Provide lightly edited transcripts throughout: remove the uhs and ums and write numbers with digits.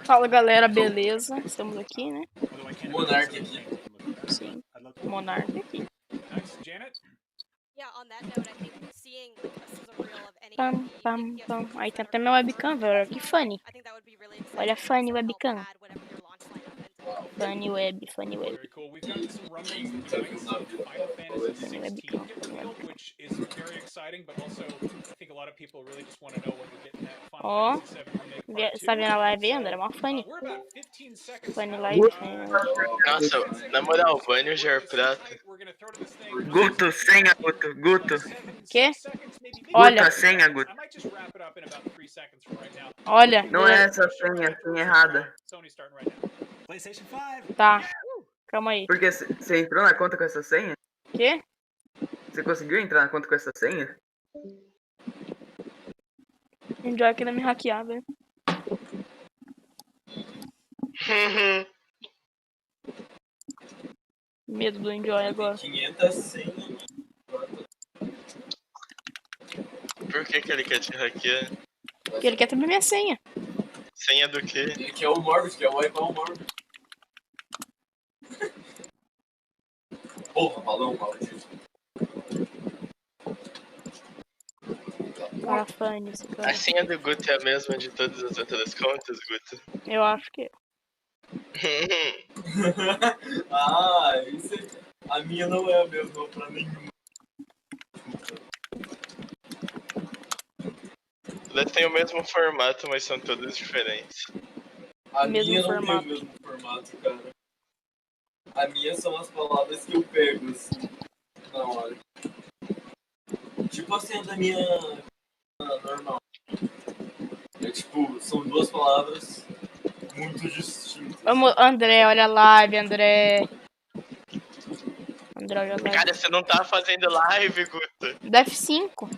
Fala galera, beleza? Estamos aqui, né? Monark aqui. Sim, Monark aqui. Pam, pam, pam. Aí tem até meu webcam, velho. Que funny. Olha, funny webcam. Funny web, funny web. Funny webcam, funny webcam. Ó, tá vendo a live aí, André? É uma funny. Funny live, funny live. Nossa, na moral, banho já é prata. Guto, senha, Guto, Guto. Que? Olha. Guto, a senha, Guto. Olha. Não é essa senha, a senha errada. Tá. Calma aí. Porque você entrou na conta com essa senha? Que? Você conseguiu entrar na conta com essa senha? O Enjoy querendo me hackear, velho. Medo do Enjoy agora. 500 senhas. Por que ele quer te hackear? Porque ele quer também minha senha. Senha do quê? Ele quer o Morbid, que é o igual o Morbid. Porra, balão, maldito. Cara, funny esse cara. A senha do Guto é a mesma de todas as outras contas, Guto? Eu acho que é. Ah, isso é... A minha não é a mesma pra nenhuma. Elas têm o mesmo formato, mas são todas diferentes. A Mesmo minha não formato. tem o mesmo formato, cara. A minha são as palavras que eu pego, assim, na hora. Tipo assim, a da minha normal. É tipo, são duas palavras muito distintas. Vamos, André, olha a live, André. André, olha a live. Cara, você não tá fazendo live, Guto. Da F5.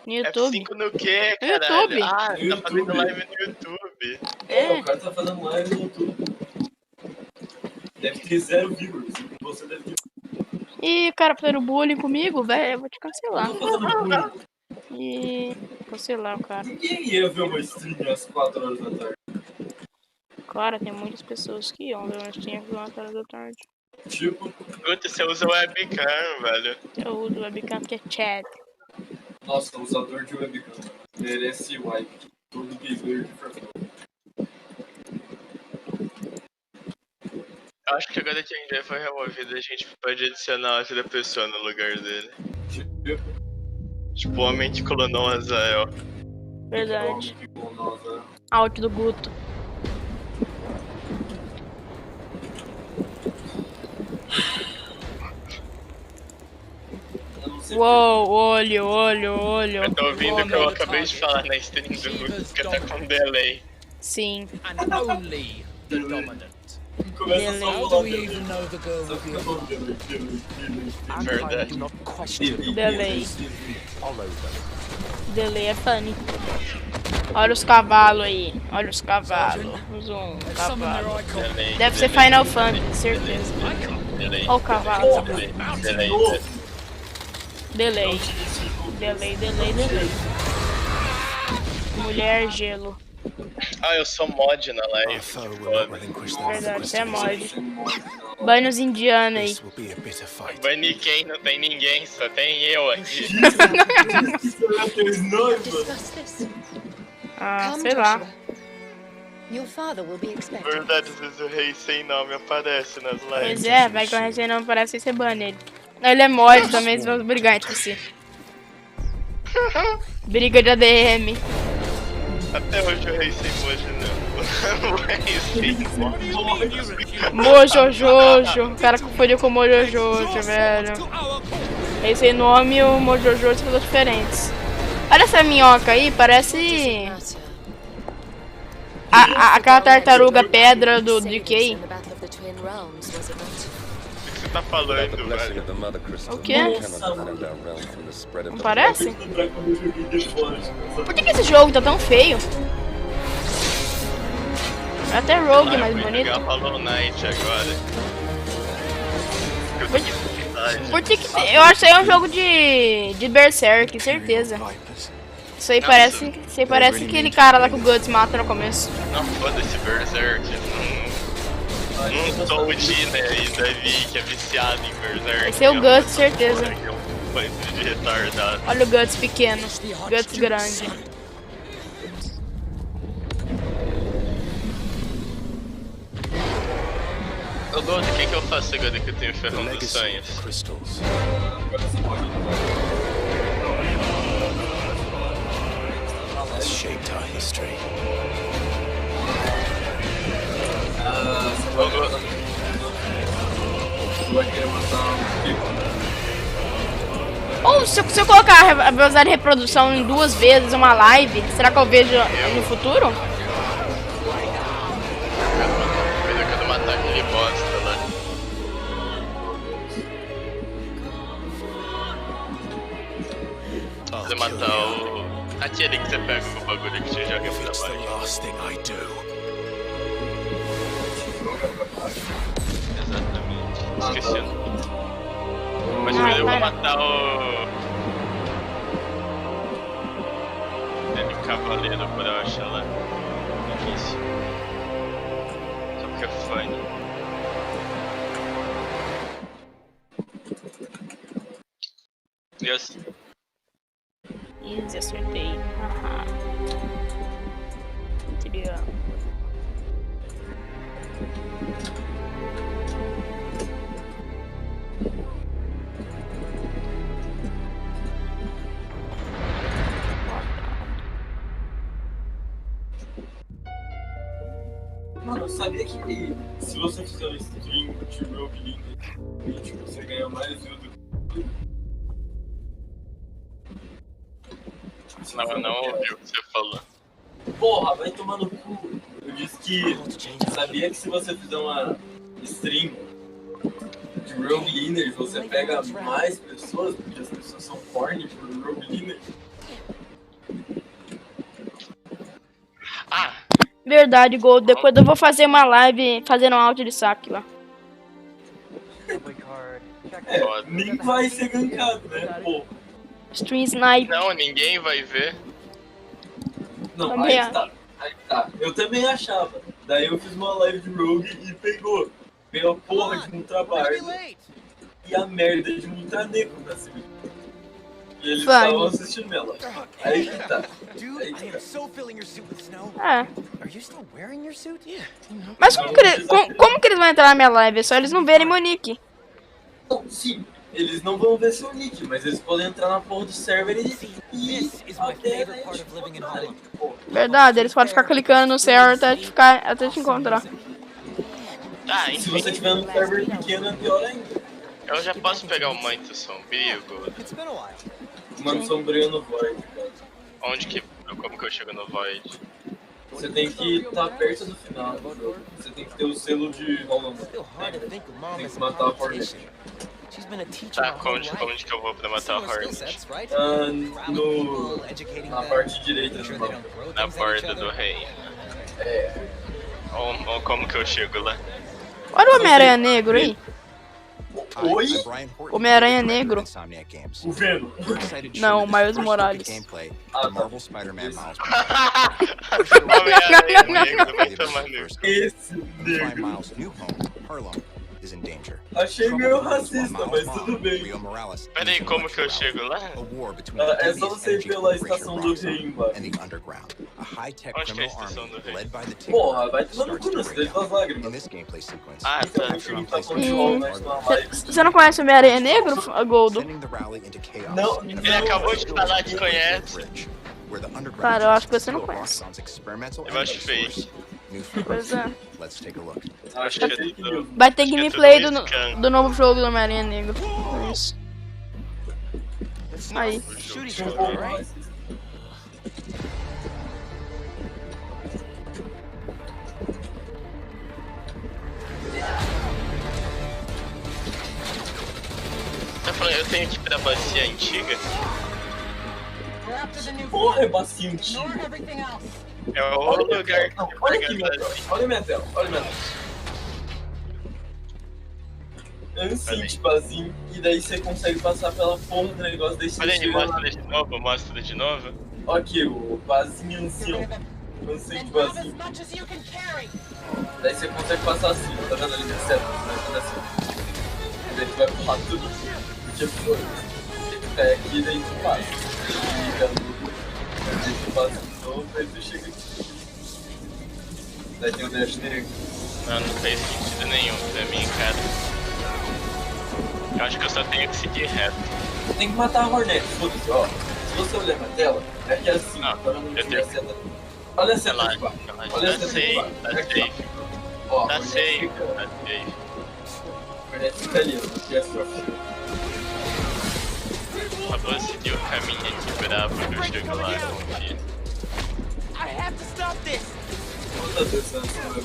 No YouTube. F5 no quê, No caralho? YouTube. Ah, No tá YouTube. fazendo live no YouTube. É, o cara tá fazendo live no YouTube. Deve ter 0 viewers. Você deve ter... Ih, cara, fazendo bullying comigo, velho. Eu vou te cancelar. Eu tô fazendo bullying. E cancelar o cara. Ninguém ia ver uma stream às 4 horas da tarde. Cara, tem muitas pessoas que iam ver uma stream às 4 horas da tarde. Tipo, Guto, você usa webcam, velho. Eu uso webcam que é chat. nossa, usador de webcam merece wipe. Todo gamer de perfil. Acho que agora que a gente foi removido, a gente pode adicionar outra pessoa no lugar dele. Tipo o homem que clonou o Azael. Verdade. Nossa. Out do Guto. Uou, olho, olho, olho. Eu tô ouvindo o que eu acabei de falar na stream do Guto, que tá com delay. Sim. And only the dominant. Começa só a How falar do we dele. even know the girl Só will be fica falando dele. And Verdade. I do not question Delay. follow them. Delay é funny. Olha os cavalos aí. Olha os cavalos. Um Summon cavalo. their icon. Delay. Deve ser Final Fantasy, certeza. Delay. Olha o cavalo. Delay. Delay. Delay. Delay, delay, delay. Mulher gelo. Ah, eu sou mod na live. Our foe will Foda. not relinquish their Verdade, você é conquest. mod. Banha os indianos aí. This will be a bitter fight. Bani quem? Não tem ninguém, só tem eu aqui. Aqueles noivos. Discuss this. Ah, Come, sei lá. Joshua. Your father will be expecting. Verdade, às vezes o rei sem nome aparece nas lives. Pois é, vai que o Resident não parece ser banha ele. Ele é mod também, eles vão brigar entre si. Briga de ADM. Até hoje o rei sem mojo não. O rei sem mojo. Mojojojo. O cara confundiu com Mojojojo, velho. Esse nome e o Mojojojo são coisas diferentes. Olha essa minhoca aí, parece aquela tartaruga pedra do DK. O que você tá falando, velho? O quê? Não parece? Por que esse jogo tá tão feio? É até Rogue mais Vou bonito. jogar Hollow Knight agora. Por que eu acho que é um jogo de Berserk, certeza. Isso aí Nossa. parece aquele cara lá que o Guts mata no começo. Não, foda-se Berserk. Não sou o Dina aí, Davi, que é viciado em Berserk. Esse é o Guts, certeza. Que é um bando de retardado. Olha o Guts pequeno. Guts grande. Ô Gold, o que eu faço agora que eu tenho ferrão dos sonhos? Crystals. Has shaped our history. Ô Gold, Tu vai querer matar um pico. Ou se eu colocar a velocidade de reprodução em 2 vezes uma live, será que eu vejo no futuro? eu quero matar aquele bosta lá. Você matar o... aquele que você pega com o bagulho que te joga pra It's the baixo. last thing I do. Exatamente. Esqueci o nome. Mas primeiro eu vou matar o... aquele cavaleiro por eu achar lá. Difícil. Só porque é funny. Yes. Easy, acertei. Haha. Material. Mano, eu sabia que se você fizer um stream de Rogue League, você ganha mais view do que... Não, eu não ouvi o que você falou. Porra, vai tomar no cu. Eu disse que sabia que se você fizer uma stream de Rogue Leaders, você pega mais pessoas, porque as pessoas são corny por Rogue Leaders. Ah! Verdade, Gold. Depois eu vou fazer uma live fazendo um áudio de saque lá. Foda. Nem vai ser gankado, né? Pô. Stream Snipe. Não, ninguém vai ver. Não, Também aí tá. Aí tá. Eu também achava. Daí eu fiz uma live de Rogue e pegou. Veio a porra de um trabalho e a merda de um ultranego pra cima. E eles Vai. estavam assistindo ela. Aí que tá. Dude, Aí I que am tá. so filling your suit with snow. É. Are you still wearing your suit? Yeah. Mas como que eles vão entrar na minha live? É só eles não verem meu nick. Não, sim, eles não vão ver seu nick, mas eles podem entrar na porra do server e This is my até favorite part of living in encontrarem. Holland. Pô, Verdade, eles podem ficar clicando no server até te encontrar. Tá, se enfim. você tiver num server pequeno é pior ainda. Eu já posso pegar o manto sombrio, Gold. It's been a while. Mano, sombrio no Void, cara. Onde que... como que eu chego no Void? Você tem que estar perto do final do jogo. Você tem que ter o selo de Holland. Still hard to think of mom Tem as que a matar a politician. Hornet. She's been a teacher Tá, her whole onde life. que eu vou pra matar a Similar skill Hornet? sets, right? Ah, People, educating na them, parte direita making do sure they mapa. don't throw Na things at each borda do other. rei. É. Ou como que eu chego lá? Olha o Homem-Aranha negro aí. Oi? Homem-Aranha negro. O Venom. Não, Miles Morales. Ah, tá. Homem-Aranha negro, vai tomar no cu. Esse negro. Achei meio racista, mas tudo bem. Peraí, como que eu chego lá? É só você ir pela estação do rei embaixo. Onde que é a estação do rei? Porra, vai tomar no cu na cidade das lágrimas. Ah, tá. Então, o filme tá com show, né? Na live. Você não conhece o Homem-Aranha negro, Goldo? Não, Ele acabou de falar que conhece. Cara, eu acho que você não conhece. Eu acho fake. Pois é. Acho que é tudo... Vai ter acho que é gameplay tudo scan. do novo jogo do Homem-Aranha negro. É isso. Aí. Shoot each um other, pouco right? racista. Eu falei, eu tenho que ir pra bacia antiga. Porra, é bacia antiga. É o lugar que Não, eu olha aqui, pego minha tela. Olha minha tela, olha minha tela. Ansim de basinho, e daí você consegue passar pela porra do negócio, daí você Olha aí, chega lá. mostra de novo, mostra de novo. Ok, o vasinho ancião. Lancei de vasinho. Daí você consegue passar assim, tá vendo ali no céu? Tá assim. E daí tu vai pular tudo. Porque foi. Tu cai aqui e daí tu passa. Liga no. Daí tu passa de novo, daí tu chega aqui. Daí tem o dash negro. Não fez sentido nenhum pra mim, cara. Eu acho que eu só tenho que seguir reto. Tem que matar a Hornet, foda-se, ó. Se você olhar na tela, é que é assim, Não, tá vendo eu onde tenho- a seta? Olha a seta Relaxa, de baixo. relaxa. Olha a Tá seta de safe, baixo. tá Aqui, safe. ó. Ó, a Tá Hornet safe, fica- tá safe. a Hornet fica ali, ó. No Chest of Só vou seguir o caminho aqui bravo que eu chego lá, confia. Quantas vezes antes do meu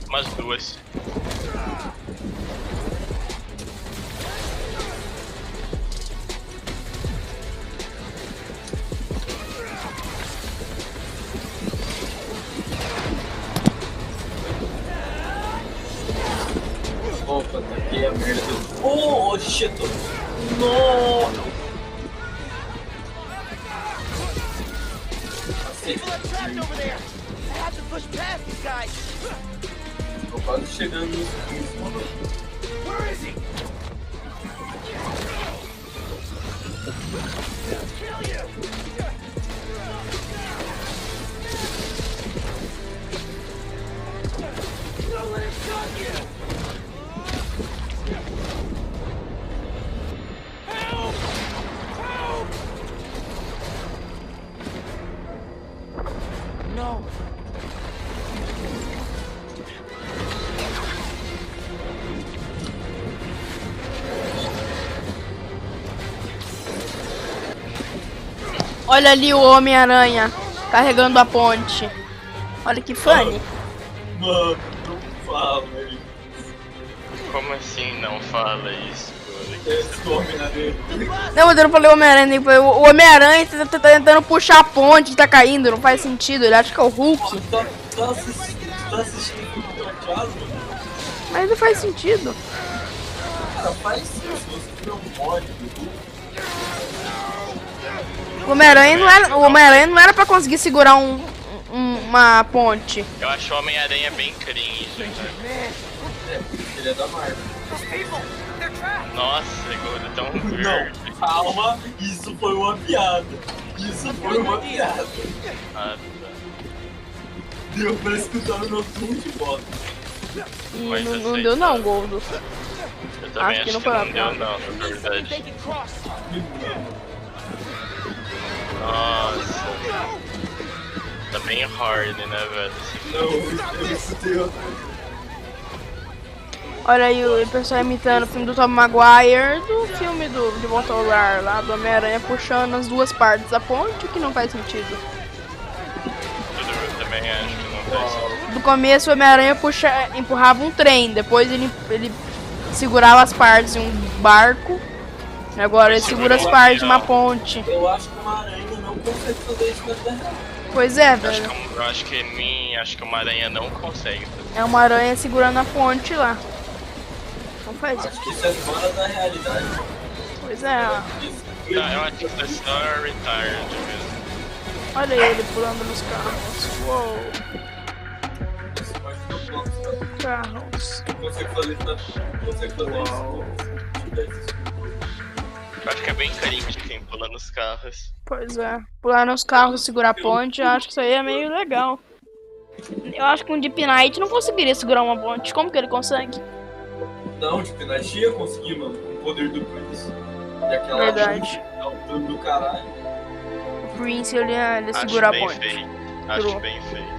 Umas duas. Opa, tá aqui a merda. Oh, shit! No! Tô quase chegando nos 15 momentos. No. Olha ali o Homem-Aranha carregando a ponte. Olha que funny. Mano, não fala isso. Como assim não fala isso, cara? Esse Homem-Aranha. Não, mas eu não falei Homem-Aranha. O Homem-Aranha tá tentando puxar a ponte e tá caindo. Não faz sentido. Ele acha que é o Hulk. Tá assistindo o pirateado? Mas não faz sentido. Cara, faz isso. Se você tiver um mod do Hulk, O Homem-Aranha não era pra conseguir segurar uma ponte. Eu acho o Homem-Aranha bem cringe, cara. ele é da Marvel. Nossa, gordo, tão verde. Não, calma, isso foi uma piada. Isso foi uma piada. Ah, tá. Deu pra escutar o meu tom de voz. E Mas não aceita. deu não, Goldo. Eu também Acho que acho não que foi não uma deu piada. não, na verdade. Nossa. Tá bem hard, né, velho? Não, eu escutei outra. Olha aí o pessoal imitando o filme do Tom Maguire do filme De Volta ao Lar, lá do Homem-Aranha puxando as duas partes da ponte, o que não faz sentido. Eu também acho que não faz sentido. No começo o Homem-Aranha empurrava um trem, depois ele segurava as partes de um barco, agora ele segura as partes de uma ponte. Eu acho que uma aranha não consegue fazer isso na Terra. Pois é, Eu velho. acho que uma aranha não consegue fazer. É uma aranha segurando a ponte lá. Não faz Acho isso. que isso é fora da realidade. Pois é, ó. Não, eu acho que isso é só retired mesmo. Olha ele pulando nos carros. Uou, Isso pode ser um plano, tá? carros. Não consegue fazer isso na... consegue fazer isso. Eu acho que é bem cringe quem pula nos carros. Pois é. Pular nos carros e segurar a ponte, eu acho que isso aí é meio legal. Eu acho que um Deep Knight não conseguiria segurar uma ponte. Como que ele consegue? Não, tipo, na ia conseguir, mano, com o poder do Prince. E aquela Verdade. é o plano do caralho. O Prince, ele Acho segura a bem ponte. fake. Acho True. bem fake.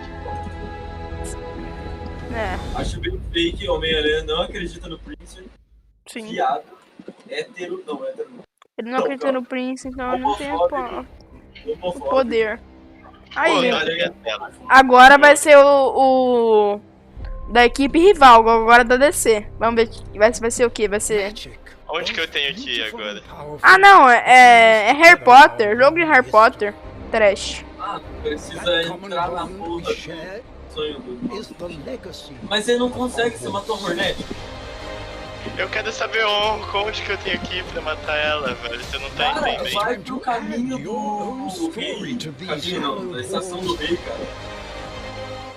É, Acho bem fake, Homem-Aranha não acredita no Prince. sim. Viado. Hétero não. Ele não acredita no Prince, então ele não tem o Homofóbico. poder. Aí, Pô, olha a tela. agora vai ser o da equipe rival, agora da DC. Vamos ver, vai ser o que? Vai ser... Onde que eu tenho que ir agora? Ah, não, é Harry Potter, jogo de Harry Potter. Trash. Ah, precisa entrar na porra do sonho do... Is the legacy. Mas você não consegue, você matou a Hornet. Eu quero saber onde que eu tenho que ir pra matar ela, velho. Você não tá Cara, entendendo. vai pro caminho do rei. Caminho não, da estação do rei, cara.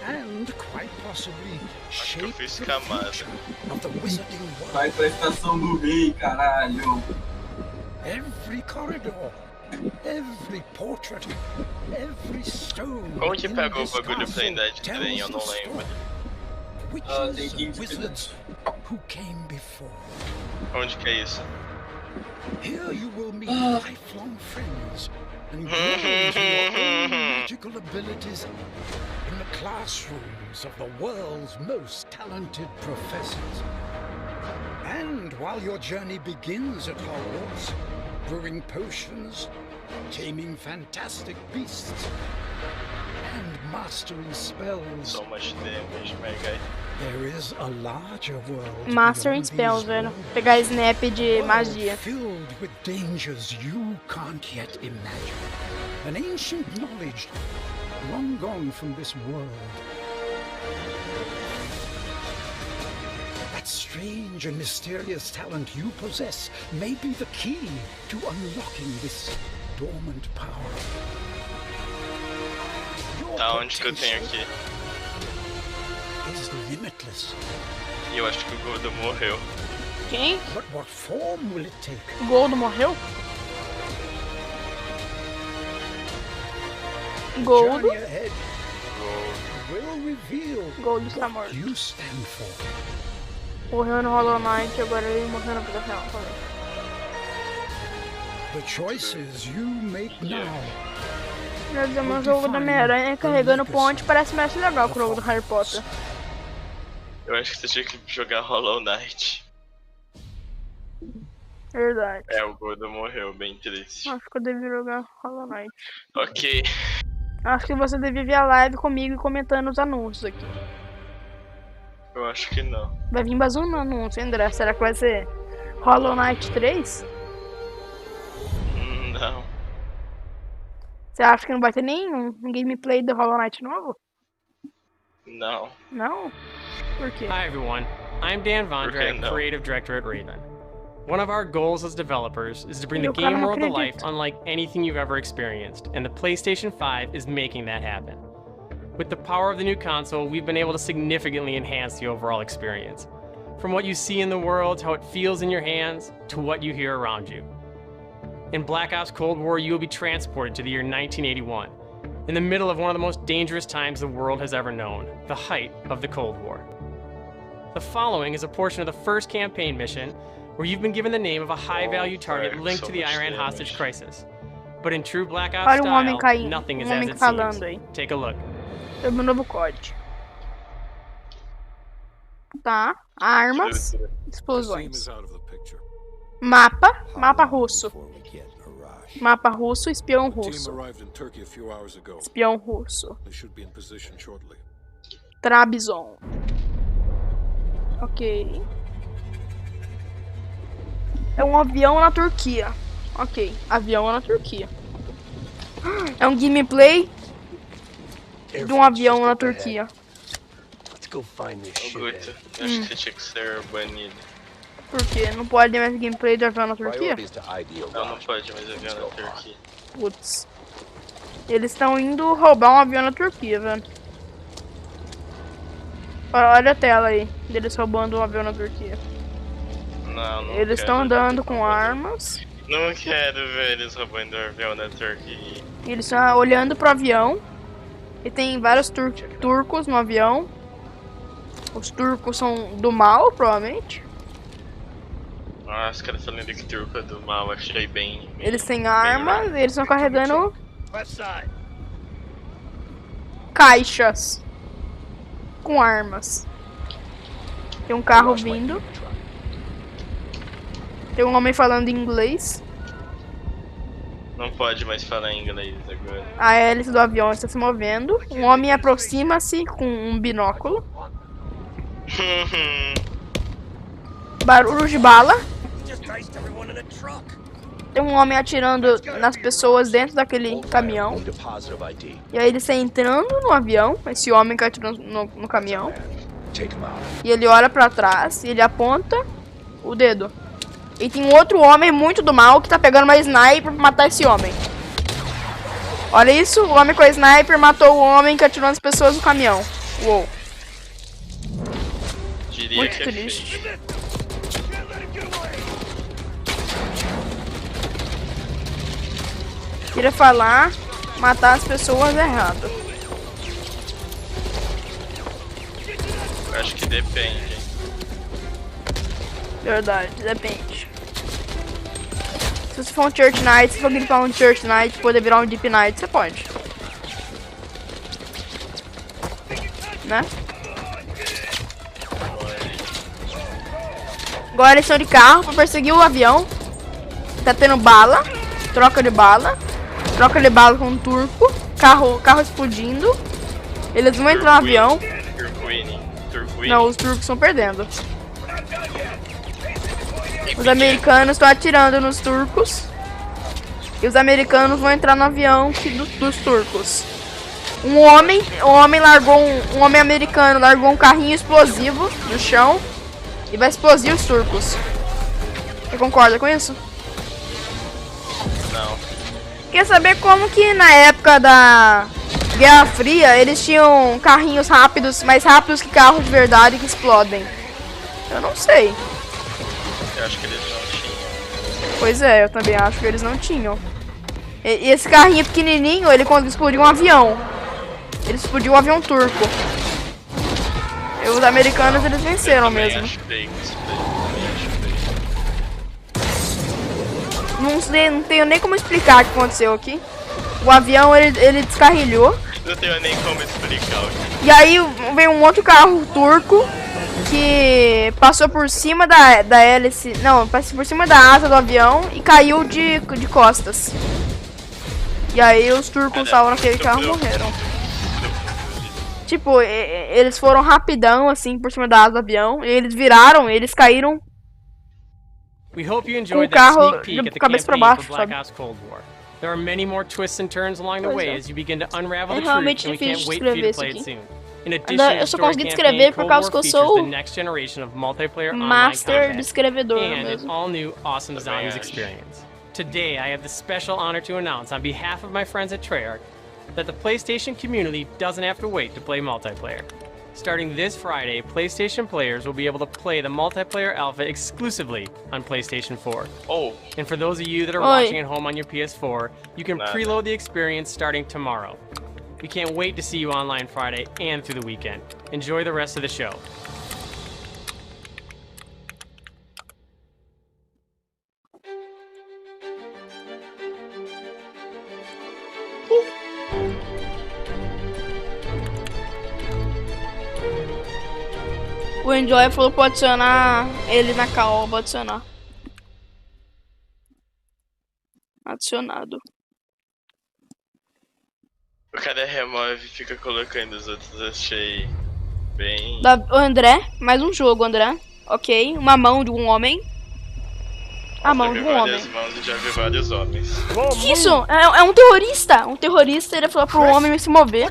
And quite possibly Acho que eu shape fiz the camada. future of the wizarding world. Vai pra estação do rei, caralho. Every corridor, every portrait, every stone. Como que in pegou o this bagulho pra castle andar de trem? Eu tells não the lembro. story. tem que ir Witches, de wizards who came before. Onde que é isso? Here you will meet lifelong friends and grow into your own magical abilities in the classrooms of the world's most talented professors. And while your journey begins at Hogwarts, brewing potions, taming fantastic beasts, and mastering spells, So much damage, my guy. there is a larger world Mastering beyond spells, these velho. walls. Pegar snap de World magia. filled with dangers you can't yet imagine. An ancient knowledge long gone from this world. That strange and mysterious talent you possess may be the key to unlocking this dormant power. Your Tá, onde que eu tenho potential aqui? is limitless. E eu acho que o Gordo morreu. Quem? But what form will it take? O Goldo morreu? Goldo? Journey ahead will reveal Goldo está what morto. you stand for. Morreu no Hollow Knight, agora ele morreu na vida real. The choices you make now. Meu Deus, meu jogo da Homem-Aranha carregando ponte parece mais legal que o jogo do Harry Potter. Eu acho que você tinha que jogar Hollow Knight. Verdade. É, o Gordo morreu, bem triste. Acho que eu devia jogar Hollow Knight. Ok. Acho que você devia ver a live comigo e comentando os anúncios aqui. Eu acho que não. Vai vir mais um anúncio, André. Será que vai ser Hollow Knight 3? Não. Você acha que não vai ter nenhum gameplay do Hollow Knight novo? Não. Não? Por quê? Hi everyone, I'm Dan Okay, Vondrak, no. Creative Director at Raven. One of our goals as developers is to bring the Eu, cara, game não world to life acredito. unlike anything you've ever experienced, and the PlayStation 5 is making that happen. With the power of the new console, we've been able to significantly enhance the overall experience. From what you see in the world, to how it feels in your hands, to what you hear around you. In Black Ops Cold War, you will be transported to the year 1981, in the middle of one of the most dangerous times the world has ever known, the height of the Cold War. The following is a portion of the first campaign mission where you've been given the name of a high-value target fuck, linked so to the much Iran damage. hostage crisis. But in true Black Ops Olha um homem style, caindo, nothing is um as homem it falando seems. aí. Take a look. É o meu novo código. Tá. Armas. Explosões. Mapa. Mapa russo. Mapa russo, espião russo. Espião russo. Trabzon. Ok. É um avião na Turquia. Ok, avião na Turquia. É um gameplay de um avião na Turquia. Ô, Guto, eu acho que você tinha que ser banido. Por quê? Não pode mais gameplay de avião na Turquia? Não, não pode mais avião na Turquia. Putz. Eles estão indo roubar um avião na Turquia, velho. Olha a tela aí, deles roubando um avião na Turquia. Não, não Eles estão quero. andando com armas. Não quero ver eles roubando o avião na Turquia. Eles estão olhando pro avião. E tem vários turcos no avião. Os turcos são do mal, provavelmente. Nossa, os caras falando que turco é do mal, achei bem. Eles têm armas e eles estão carregando caixas com armas. Tem um carro vindo. Tem um homem falando inglês. Não pode mais falar inglês agora. A hélice do avião está se movendo. Um homem aproxima-se com um binóculo. Barulho de bala. Tem um homem atirando nas pessoas dentro daquele caminhão. E aí ele está entrando no avião. Esse homem que atirou no caminhão. E ele olha pra trás e ele aponta o dedo. E tem um outro homem muito do mal que tá pegando uma sniper pra matar esse homem. Olha isso, o homem com a sniper matou o homem que atirou nas pessoas no caminhão. Uou. Diria Muito que triste. feio. Queria falar, matar as pessoas é errado. Eu acho que depende. Verdade, depende. Se você for um Church Knight, se for gripar um Church Knight e poder virar um Deep Knight, você pode. Né? Agora eles estão de carro pra perseguir o avião. Tá tendo bala. Troca de bala. Troca de bala com um turco. Carro explodindo. Eles vão entrar no avião. Não, os turcos estão perdendo. Os americanos estão atirando nos turcos. E os americanos vão entrar no avião dos turcos. Um homem americano largou um carrinho explosivo no chão e vai explodir os turcos. Você concorda com isso? Não. Quer saber como que na época da Guerra Fria eles tinham carrinhos rápidos, mais rápidos que carros de verdade que explodem? Eu não sei. Eu acho que eles não tinham. Pois é, eu também acho que eles não tinham. E esse carrinho pequenininho, ele quando explodiu um avião. Ele explodiu um avião turco. E os americanos, eles venceram mesmo. Acho feio isso daí. Não sei, não tenho nem como explicar o que aconteceu aqui. O avião, ele descarrilhou. Não tenho nem como explicar o que. E aí veio um outro carro turco que passou por cima da hélice. Não, passou por cima da asa do avião e caiu de costas. E aí os turcos estavam naquele carro e morreram. Tipo, eles foram rapidão, assim, por cima da asa do avião. E eles viraram, eles caíram. We hope you enjoyed O that carro sneak peek de at the cabeça pra campaign baixo, for Black sabe? Ops Cold War. There are many more twists and turns along the Pois way é. as you begin to unravel É the realmente truth, and we can't difícil de wait for you escrever to play isso it aqui. soon. In addition, Eu só the story consegui campaign descrever por Cold causa War que eu features sou the next generation of multiplayer online Master content de escrevedor and an mesmo. all-new awesome zombies acho. experience. Today, I have the special honor to announce on behalf of my friends at Treyarch that the PlayStation community doesn't have to wait to play multiplayer. Starting this Friday, PlayStation players will be able to play the multiplayer alpha exclusively on PlayStation 4. Oh, And for those of you that are Oi. watching at home on your PS4, you can Nada. preload the experience starting tomorrow. We can't wait to see you online Friday and through the weekend. Enjoy the rest of the show. O Enjoy falou pra adicionar ele na call, vou adicionar. Adicionado. o cara remove e fica colocando os outros, achei bem. O André, mais um jogo, André. Ok, uma mão de um homem. A mão de Já um vi homem. várias mãos e já vi vários homens. Que isso? É um terrorista. Um terrorista, ele falou pro homem se mover.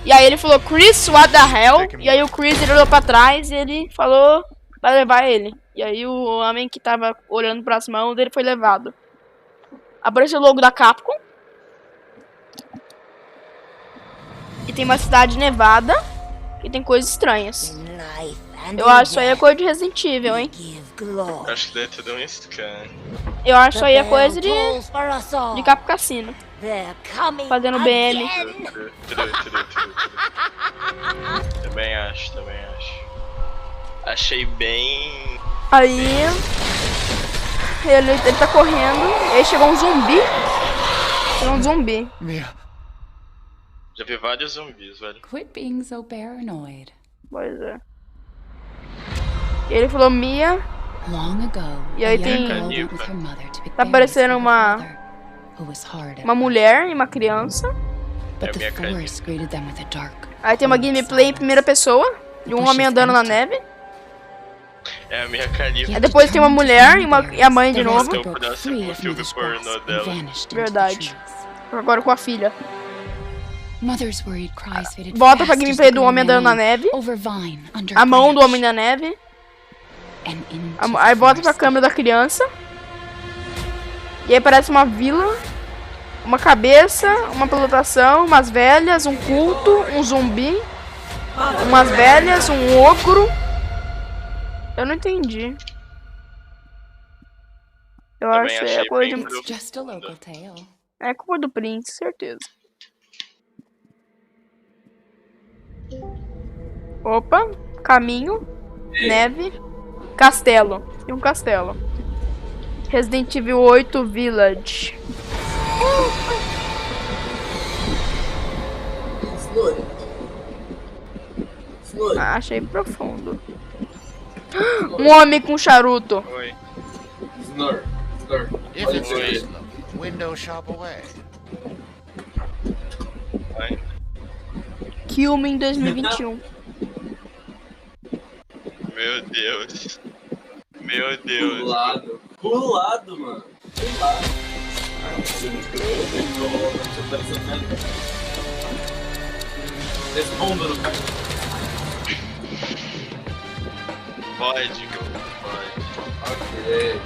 E aí ele falou, Chris, what the hell? E aí o Chris, ele olhou pra trás e ele falou, vai levar ele. E aí o homem que tava olhando pras mãos, ele foi levado. Apareceu o logo da Capcom. E tem uma cidade nevada. E tem coisas estranhas. Eu acho isso aí é coisa de Resident Evil, hein? Acho que deve ter dado um scan. Eu acho isso aí é coisa de Capcom Cassino. Fazendo BM. Também acho. Achei bem. Aí ele tá correndo. E aí chegou um zumbi. Já vi vários zumbis, velho. Quit being so paranoid. Pois é. E ele falou Mia. Long ago, E aí a young tem- girl went with her mother to pick Tá berries parecendo for her uma- father, who was hard at Uma mulher e uma criança. But É the minha carinha. forest greeted them with a dark. Aí tem uma gameplay em primeira pessoa. De um homem andando na neve. É a minha carinha. Aí depois tem uma mulher e a mãe de novo. Tem um pedacinho do filme pornô dela. Verdade. Agora com a filha. Mother's worried cries faded Volta pra fast as gameplay the do girl homem andando na ran neve. over vine, under A mão do branch. homem na neve. and into Aí bota pra force. câmera da criança. E aí parece uma vila. Uma cabeça, uma plantação, umas velhas, um culto, um zumbi. Umas velhas, um ogro. Eu não entendi. Eu Também acho que é achei coisa bem de... It's just a local tale. É culpa do Prince, certeza. Opa, caminho, neve, castelo. E um castelo. Resident Evil 8 Village. Snore. Achei profundo. Um homem com charuto. Oi. Snore. If Olha it's isso aí. this low, window shop away. Vai. Kill Me em 2021. Meu Deus. Meu Deus. Pulado, mano. Pulado. Responda no cara. Pode, pode. Ok.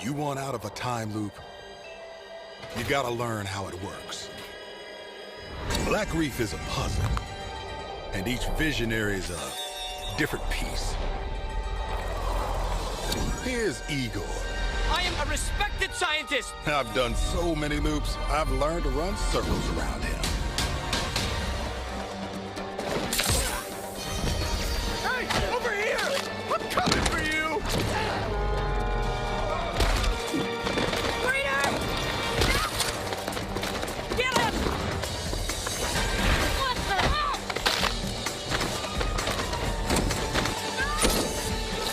You want out of a time loop? You gotta learn how it works. Black Reef is a puzzle, and each visionary is a different piece. Here's Igor. I am a respected scientist. I've done so many loops, I've learned to run circles around him. Hey, over here! I'm coming for you! Get him! What the hell?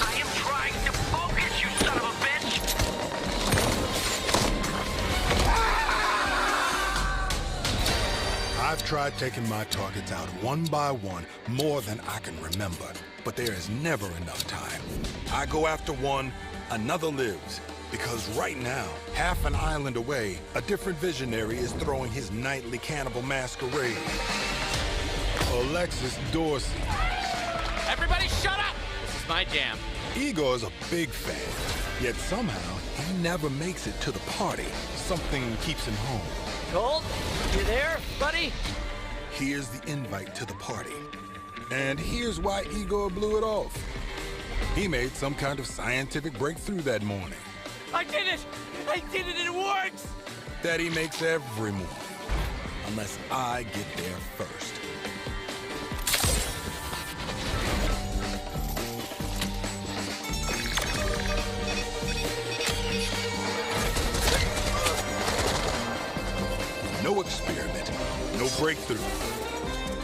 I am trying to focus, you son of a bitch! I've tried taking my targets out one by one more than I can remember, but there is never enough time. I go after one, another lives. Because right now, half an island away, a different visionary is throwing his nightly cannibal masquerade. Alexis Dorsey. Everybody shut up! This is my jam. Igor's a big fan, yet somehow he never makes it to the party. Something keeps him home. Gold, you there, buddy? Here's the invite to the party. And here's why Igor blew it off. He made some kind of scientific breakthrough that morning. I did it! I did it, it works! That he makes every morning. Unless I get there first. No experiment, no breakthrough.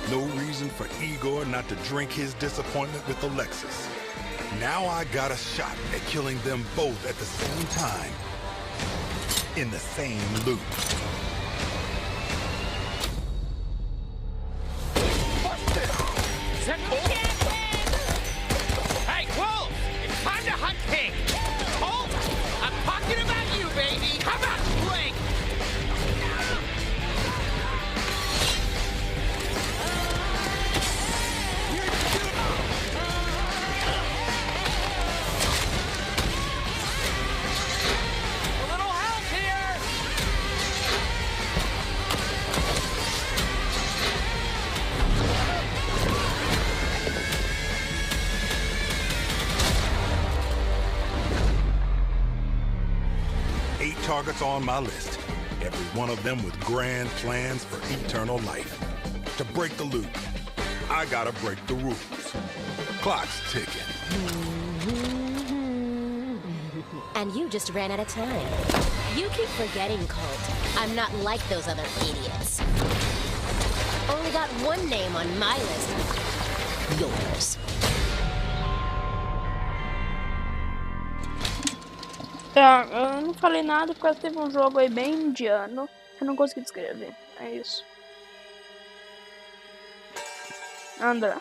No reason for Igor not to drink his disappointment with Alexis. Now I got a shot at killing them both at the same time. In the same loop. Is that Wolf? Hey, Wolf! It's time to hunt pig! Wolf, I'm talking about you, baby! Come on, Blake! A little help here! 8 targets on my list. Every one of them with grand plans for eternal life. To break the loop, I gotta break the rules. Clock's ticking. And you just ran out of time. You keep forgetting, Colt. I'm not like those other idiots. Only got one name on my list. Yours. Tá, eu não falei nada porque teve um jogo aí bem indiano. Eu não consegui descrever. É isso. André.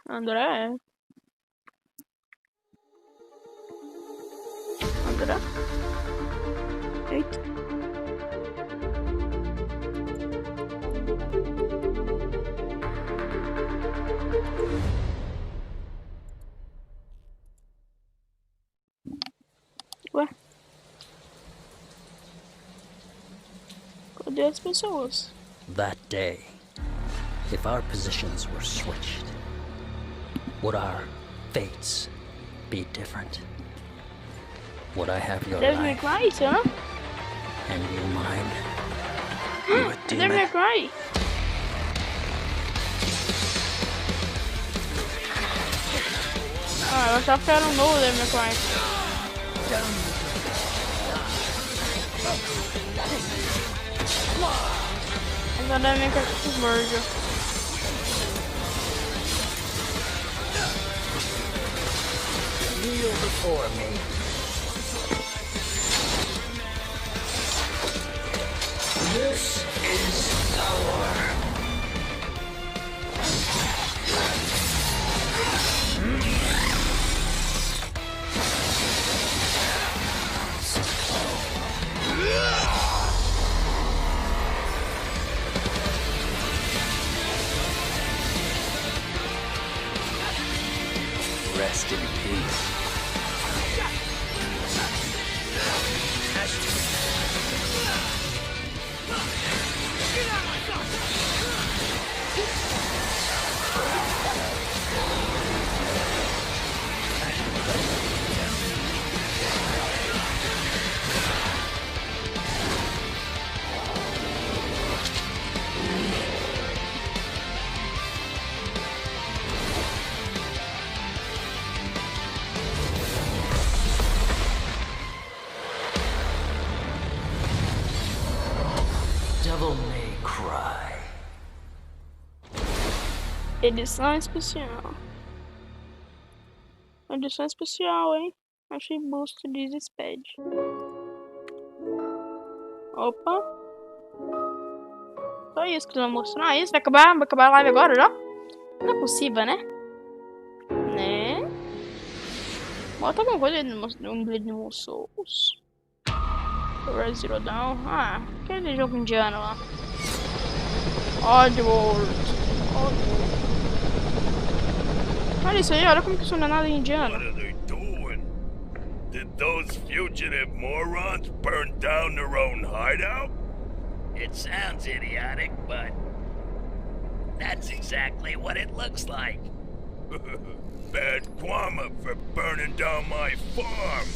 André. André. Eita. das pessoas. That day, if our positions were switched, would our fates be different? Would I have your Devil May life Cry, isso, né? and you mine? You would deem Devil May it Cry. Ah, eu achava que era um novo Devil May Cry. Mas a Devil May Cry com Virgil. kneel before me. This is power. Rest in peace. Devil May Cry. Edição especial. Edição especial, hein? Achei boost de speed. Opa. Só isso que eles vão mostrar. Isso, vai acabar a live agora já? Não é possível, né? Né? Bota alguma coisa aí no Bleeding Souls. Red Zero Dawn. Ah, aquele jogo indiano lá. Oddworld. Olha isso aí, olha como que isso não é nada indiano. What are they doing? Did those fugitive morons burn down their own hideout? It sounds idiotic, but that's exactly what it looks like. Bad Guama for burning down my farm.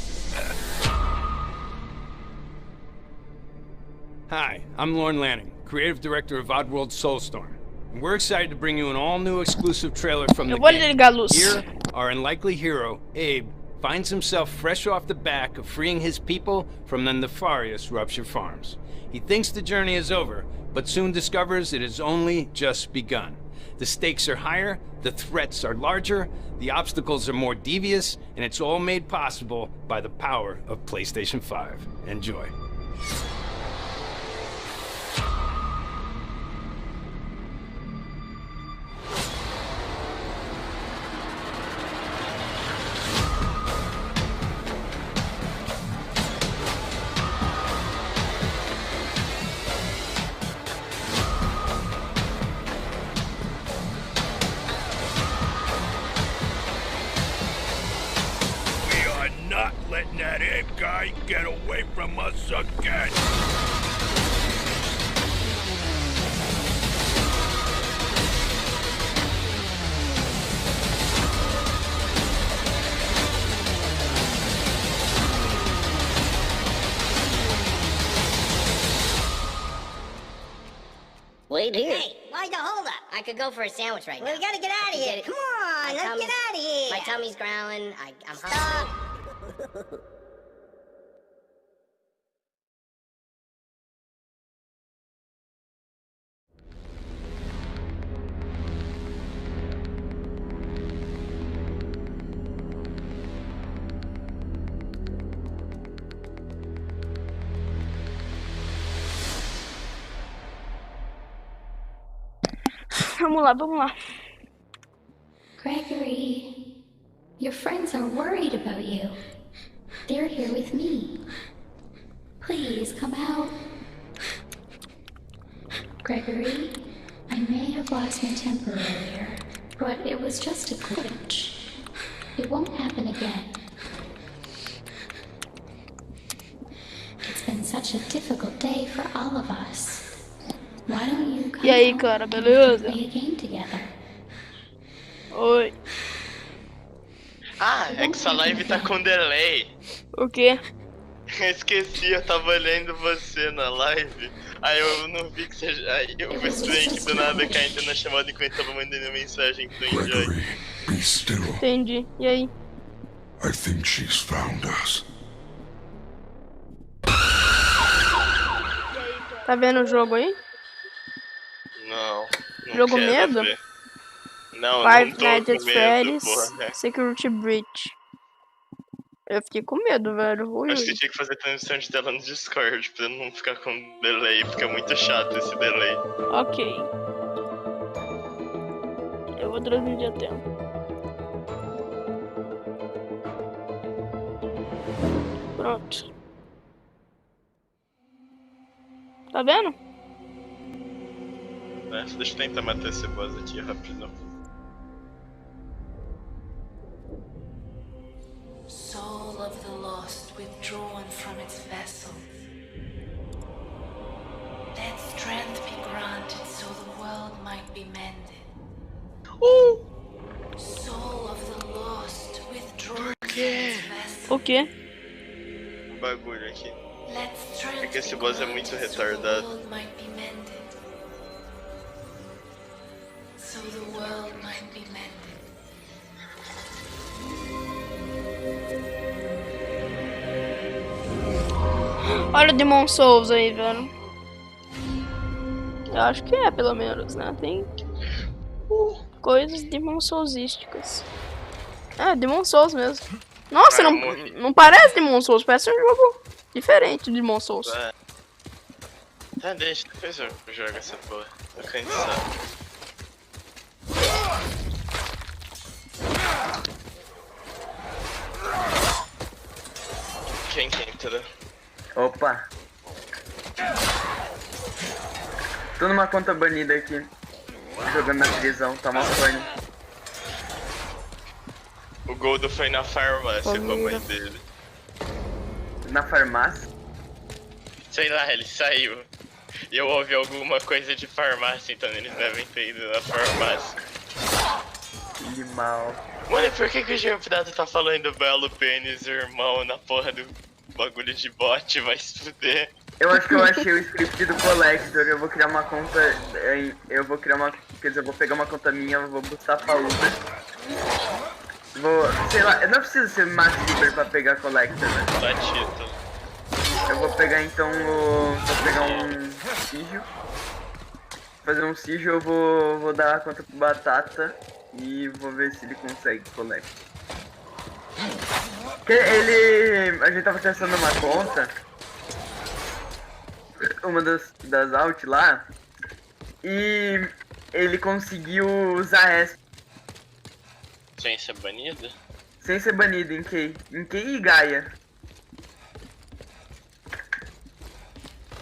Hi, I'm Lorne Lanning, creative director of Oddworld Soulstorm. And we're excited to bring you an all-new exclusive trailer from the game. Here, our unlikely hero, Abe, finds himself fresh off the back of freeing his people from the nefarious Rupture Farms. He thinks the journey is over, but soon discovers it has only just begun. The stakes are higher, the threats are larger, the obstacles are more devious, and it's all made possible by the power of PlayStation 5. Enjoy. Not letting that Abe guy get away from us again! Wait here. Hey, why the hold up? I could go for a sandwich right now. We gotta get out of here. Come on, let's get out of here. My tummy's growling. I'm hungry. Vamos lá. Gregory, your friends are worried about you. They're here with me. Please, come out. Gregory, I may have lost my temper earlier, but it was just a glitch. It won't happen again. It's been such a difficult day for all of us. Why don't you come E aí, home cara, and beleza? play a game together? Oi. Ah, é que essa live tá com delay. O quê? Eu esqueci, eu tava olhando você na live. Aí eu não vi que você. Aí eu fui estranho que do nada caindo na chamada enquanto tava mandando mensagem pro Enjoy. Be still. Entendi. E aí? I think she's found us. Tá vendo o jogo aí? Não, não Jogo quero medo? ver. Não, Five não tô Nights com at medo, Freddy's porra. Security Breach. Eu fiquei com medo, velho. Ui, Acho que ui. tinha que fazer transmissão de tela no Discord pra não ficar com delay, porque é muito chato esse delay. Ok. Eu vou transmitir a tela. Pronto. Tá vendo? Deixa eu tentar matar esse boss aqui rapidão. Soul of the lost withdrawn from its vessel. Let strength be granted so the world might be mended. Soul of the lost withdrawn from its vessel. O quê? Um bagulho aqui. Let strength É que esse be boss é muito granted so the retardado. world might be mended. So the world might be mended. Olha o Demon Souls aí, velho. Eu acho que é, pelo menos, né? Tem coisas Demon Soulsísticas. É, Demon Souls mesmo. Nossa, não parece Demon Souls, parece um jogo diferente de Demon Souls. Tá, deixa, depois eu jogo essa porra. Tô cansado. Quem entra? Opa. Tô numa conta banida aqui. Jogando na prisão, tá mal fone. O Goldo foi na farmácia com a mãe dele. Na farmácia? Sei lá, ele saiu. E eu ouvi alguma coisa de farmácia, então eles devem ter ido na farmácia. Que mal. Mano, por que o Geopidato tá falando belo pênis, irmão, na porra do bagulho de bot? Vai se fuder. Eu acho que eu achei o script do Collector. Eu vou criar uma conta. Eu vou criar uma. Quer dizer, eu vou pegar uma conta minha, vou botar pausa. Vou. Sei lá, eu não preciso ser Max Liber pra pegar Collector, né? Tá título. Eu vou pegar então o. Vou pegar um sigil. Fazer um sigil, eu vou dar a conta pro Batata e vou ver se ele consegue Collector. Porque a gente tava testando uma conta, uma das alt lá, e ele conseguiu usar essa. Sem ser banido? Sem ser banido em Key e Gaia.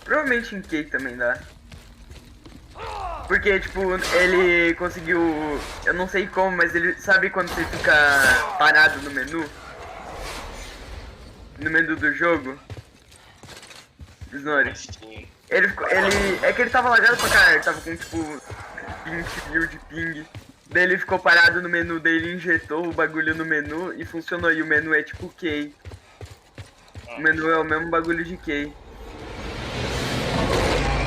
Provavelmente em Key também dá. Porque, tipo, ele conseguiu... Eu não sei como, mas ele... Sabe quando você fica parado no menu? No menu do jogo? Snori. Ele... É que ele tava lagado pra caralho. Ele tava com, tipo, 20 mil de ping. Daí ele ficou parado no menu. Daí ele injetou o bagulho no menu e funcionou. E o menu é tipo Key. O menu é o mesmo bagulho de Key.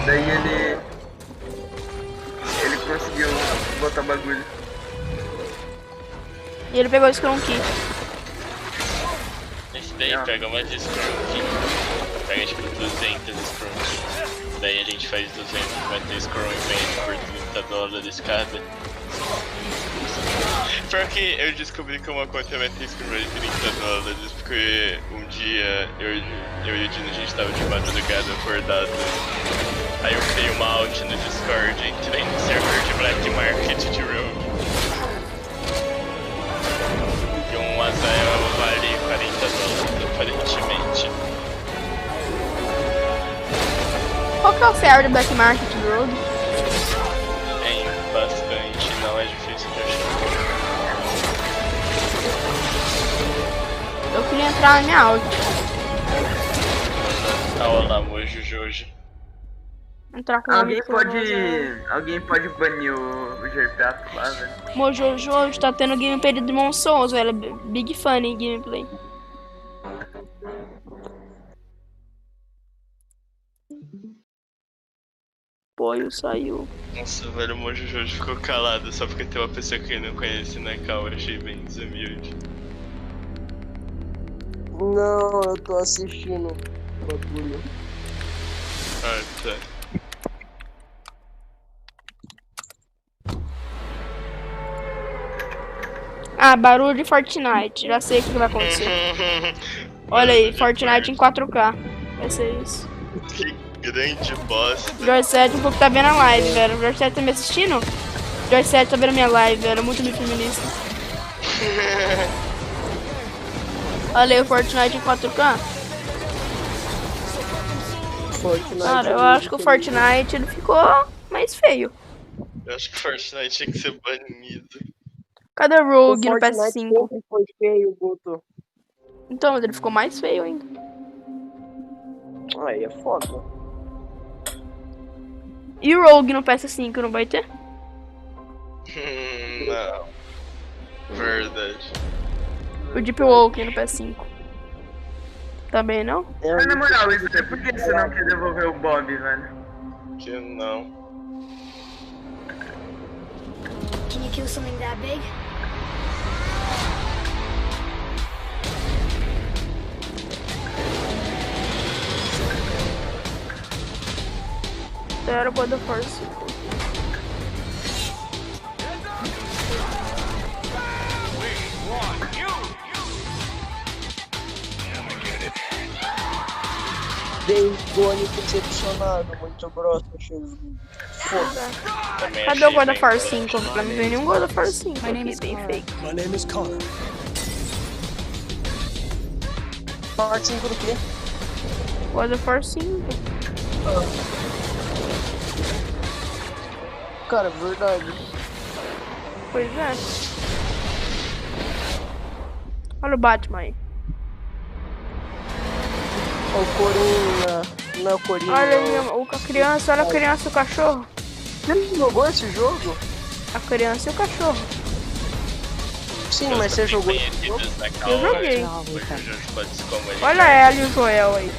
Daí ele conseguiu botar o bagulho. E ele pegou o Scrum Key. Esse daí pega mais Scrum Key. Pega tipo 200 Scrum Key. Daí a gente faz 250 Scrum e vende por $30 cada. Pior que eu descobri que uma conta vai ter Scrum de $30 porque um dia eu e o Dino a gente tava de madrugada acordado. Aí eu criei uma alt no Discord e entrei no server de Black Market de Rogue. E um Azael vale $40 aparentemente. Qual que é o server do Black Market Road? Tem bastante, não é difícil de achar. Eu queria entrar na minha alt. Ah, olá, Mojo Jojo. Entrar com Alguém homem pode banir o Gerprato lá, velho. Mojojo hoje tá tendo gameplay de Demon Souls, velho. Big funny gameplay. Apoio saiu. Nossa, velho, o Mojo Jojo ficou calado só porque tem uma pessoa que ele não conhece, né, Cal? Eu achei bem desumilde. Não, eu tô assistindo o bagulho. Ah, tá. Ah, barulho de Fortnite. Já sei o que vai acontecer. Olha aí, Fortnite em 4K. Vai ser isso. Que grande bosta. George 7 que tá vendo a live, velho. George 7 tá me assistindo? George 7 tá vendo a minha live, velho. Muito bem feminista. Olha aí o Fortnite em 4K. Fortnite. Cara, eu acho que o Fortnite ele ficou mais feio. Eu acho que Fortnite tinha que ser banido. Cadê o Rogue O no Fortnite PS5? sempre foi feio, Guto. Então, mas ele ficou mais feio ainda. Aí é foda. E o Rogue no PS5 não vai ter? Não. Verdade. O Deep Walking no PS5. Também não? Mas na moral, isso é por que você não quer devolver o Bob, velho? Que não. Can you kill something that big? Era God of War 5. Days Gone decepcionado, muito grosso, achei os foda. Cadê o God of War 5? Pra mim ver nenhum God of War 5 aqui, bem fake. My name is Connor. Parte 5 do quê? God of War 5. Cara, verdade. Pois é. Olha o Batman aí. O Coringa. Não é o Coringa. Olha aí, a criança, olha a criança e o cachorro. Você jogou esse jogo? A criança e o cachorro. Sim, mas você jogou esse jogo? Eu joguei. Olha Olha ela e o Joel aí.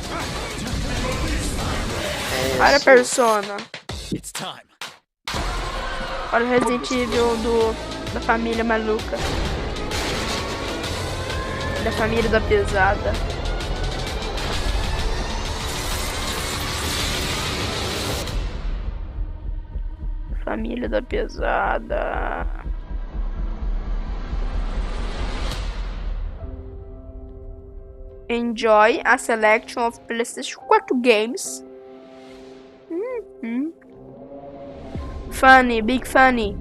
Olha a persona. Olha o Resident Evil da família maluca. Da família da pesada. Família da pesada. Enjoy a selection of PlayStation 4 games. Funny, big funny.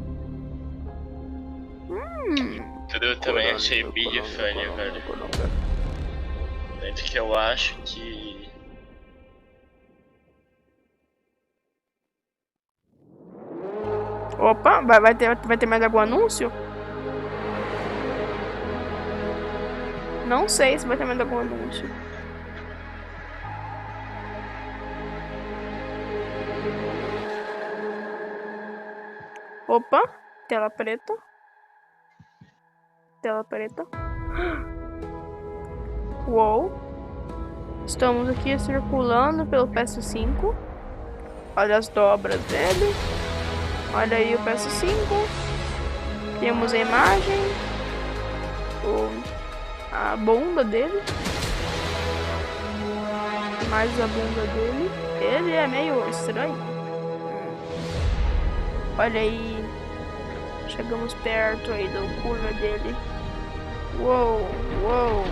Tudo eu também achei big funny, velho. Tanto que eu acho que... Opa, vai ter mais algum anúncio? Não sei se vai ter mais algum anúncio. Opa, tela preta. Tela preta. Uou. Estamos aqui circulando pelo PS5. Olha as dobras dele. Olha aí o PS5. Temos a imagem. A bunda dele. Mais a bunda dele. Ele é meio estranho. Olha aí. Chegamos perto aí do curva dele. Uou, uou, uou,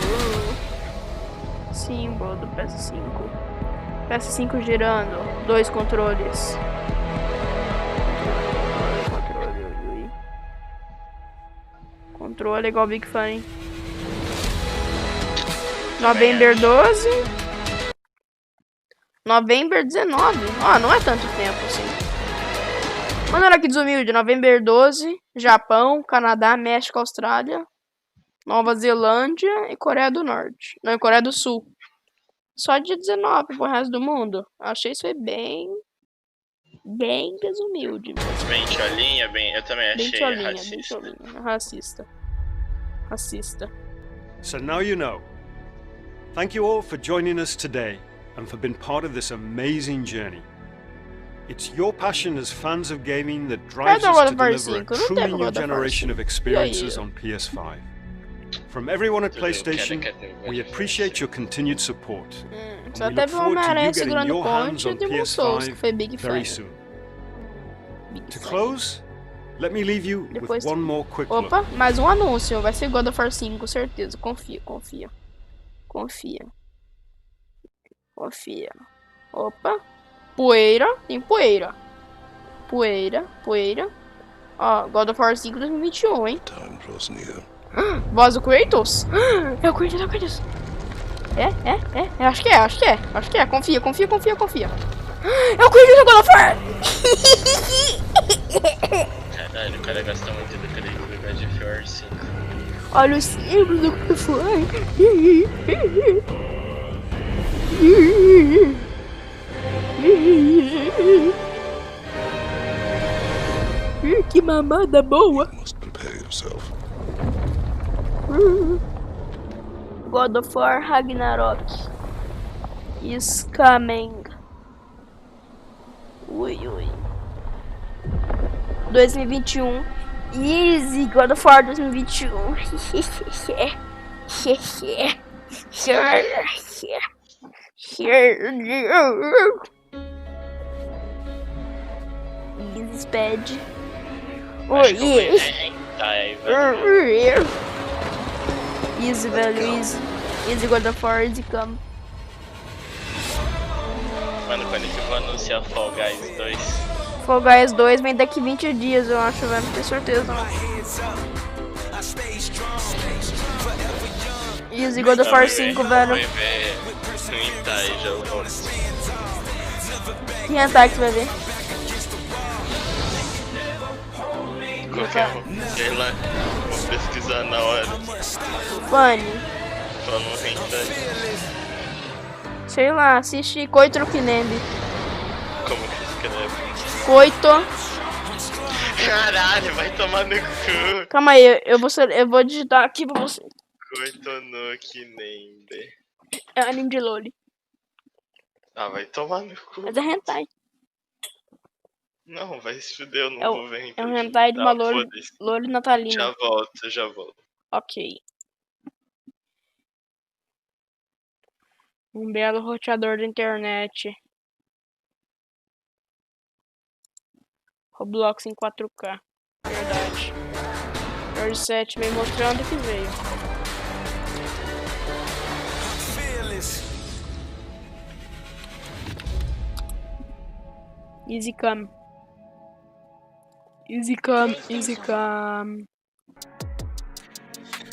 uou. Símbolo do PS5. PS5 girando. 2 controles. Controle igual Big Fun. November 12. November 19. Ah, não é tanto tempo assim. Mano, olha que desumilde. November 12. Japão, Canadá, México, Austrália, Nova Zelândia e Coreia do Norte. Não, e Coreia do Sul. Só dia 19 pro resto do mundo. Achei isso aí bem desumilde. Bem tcholinha, eu também Bem achei tcholinha, racista. bem tcholinha. Racista. Racista. So now you know. Thank you all for joining us today and for being part of this amazing journey. It's your passion as fans of gaming that drives us to deliver a truly new generation of experiences on PS5. From everyone at PlayStation, we appreciate your continued support. And we look forward to you getting your hands on PS5 very soon. To close, let me leave you with one more quick look. Opa, mais um anúncio. Vai ser God of War 5, com certeza. Confia. Opa. Poeira. Tem poeira. Poeira. Ó, God of War 5 2021, hein? Voz do Kratos? É o Kratos. É. Acho que é. Confia. É o Kratos do God of War. Caralho, o cara gasta muito do crédito do God of War 5. Olha o símbolo do God of War. Que mamada boa. God of War Ragnarok is coming. Ui. 2021. Easy, God of War 2021. Easy Sped. Easy, velho, easy God of War, easy come. Mano, quando que eu vou anunciar Fall Guys 2? Fall Guys 2 vem daqui 20 dias, eu acho, velho, não tenho certeza não. Easy God of War 5, velho. Vai ver hentai, já vou. Que hentai que você vai ver? Qualquer um, sei lá, vou pesquisar na hora. Funny. Só no hentai. Sei lá, assiste Coito no Kinembi. Como que escreve? Coito. Caralho, vai tomar no cu. Calma aí, eu vou digitar aqui pra você. Coito no Kinembi. É anime de Loli. Ah, vai tomar no cu. Mas é hentai. Não, vai se fuder, eu não vou ver. É um hentai de uma Loli natalina. Já volto. Ok. Um belo roteador da internet. Roblox em 4K. Verdade. George 7 vem mostrando que veio. Easy come.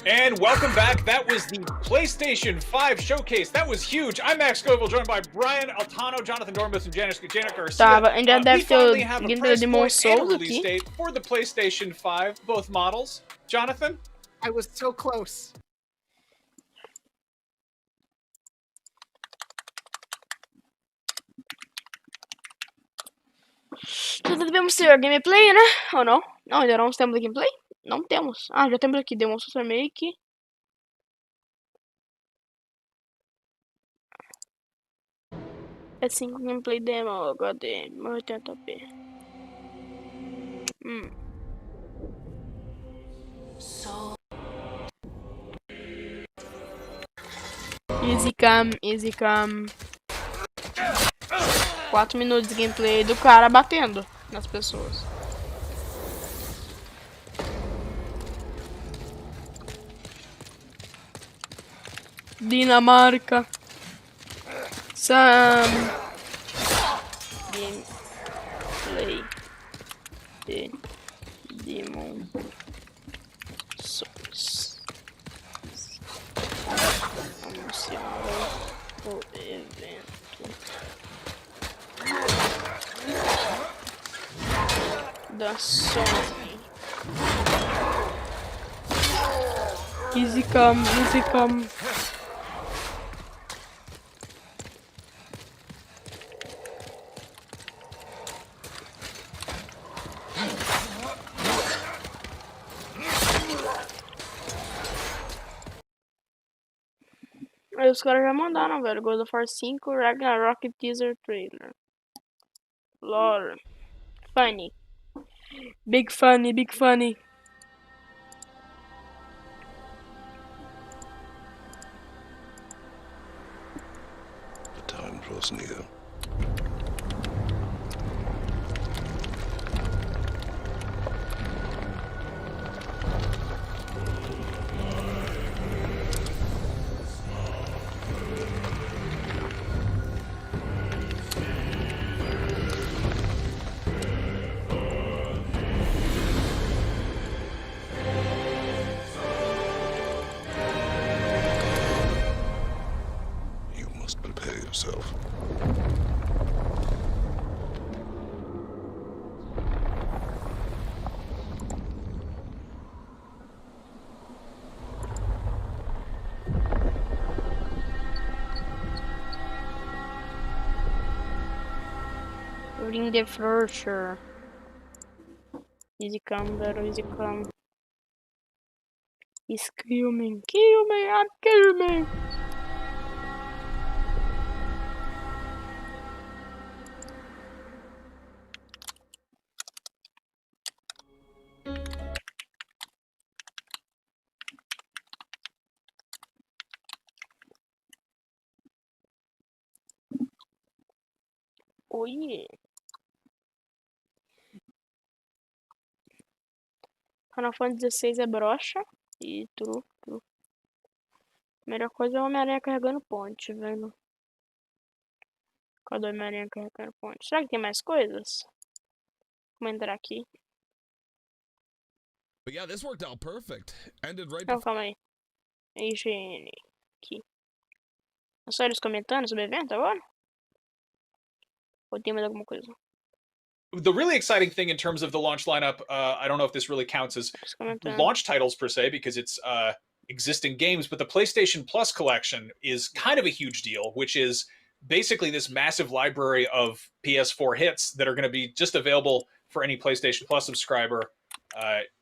And welcome back. That was the PlayStation 5 Showcase. That was huge. I'm Max Scoville, joined by Brian Altano, Jonathan Dormus, and Janet Garcia. Tava, ainda deve ter o gameplay de Demon Souls release date for the PlayStation 5, both models. Jonathan? I was so close. Já devemos ter a gameplay, né? Ou não? Não, ainda não temos a gameplay? Não temos. Ah, já temos aqui Demonstration Make. É 5 gameplay demo, HD, 1080p. Easy cam. 4 minutos de gameplay do cara batendo nas pessoas. Dinamarca. Some gameplay de Demon Souls. Anunciando o evento da Sony. Easy come. Aí os caras já mandaram, velho. God of War 5, Ragnarok teaser trailer. Lore. Funny. Big funny, big funny. The time draws near. Prepare yourself. Ring the Flusher. Easy come, battle, easy come. He's kill me, kill me. Oh yeah. Final Fantasy XVI é brocha. E true. Primeira coisa é o Homem-Aranha carregando ponte, velho. Cadê o Homem-Aranha carregando ponte? Será que tem mais coisas? Vamos entrar aqui. But yeah, this worked out perfect. Ended right Não, calma aí. Higiene. Aqui. É só eles comentando sobre o evento agora? Ou tem mais alguma coisa? The really exciting thing in terms of the launch lineup, I don't know if this really counts as launch titles per se, because it's existing games, but the PlayStation Plus collection is kind of a huge deal, which is basically this massive library of PS4 hits that are going to be just available for any PlayStation Plus subscriber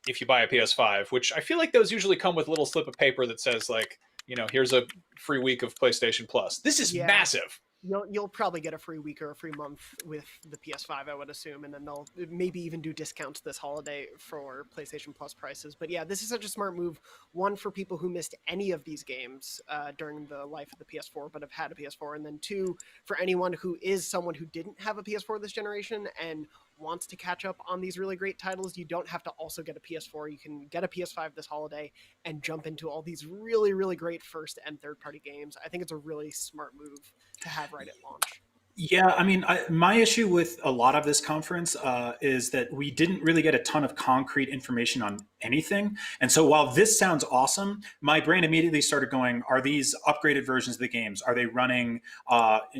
if you buy a PS5, which I feel like those usually come with a little slip of paper that says, like, you know, here's a free week of PlayStation Plus. This is massive. You'll probably get a free week or a free month with the PS5, I would assume, and then they'll maybe even do discounts this holiday for PlayStation Plus prices. But yeah, this is such a smart move. One, for people who missed any of these games during the life of the PS4 but have had a PS4, and then two, for anyone who is someone who didn't have a PS4 this generation and wants to catch up on these really great titles, you don't have to also get a PS4. You can get a PS5 this holiday and jump into all these really, really great first and third party games. I think it's a really smart move to have right at launch. Yeah, I mean, my issue with a lot of this conference is that we didn't really get a ton of concrete information on anything. And so while this sounds awesome, my brain immediately started going, are these upgraded versions of the games? Are they running, on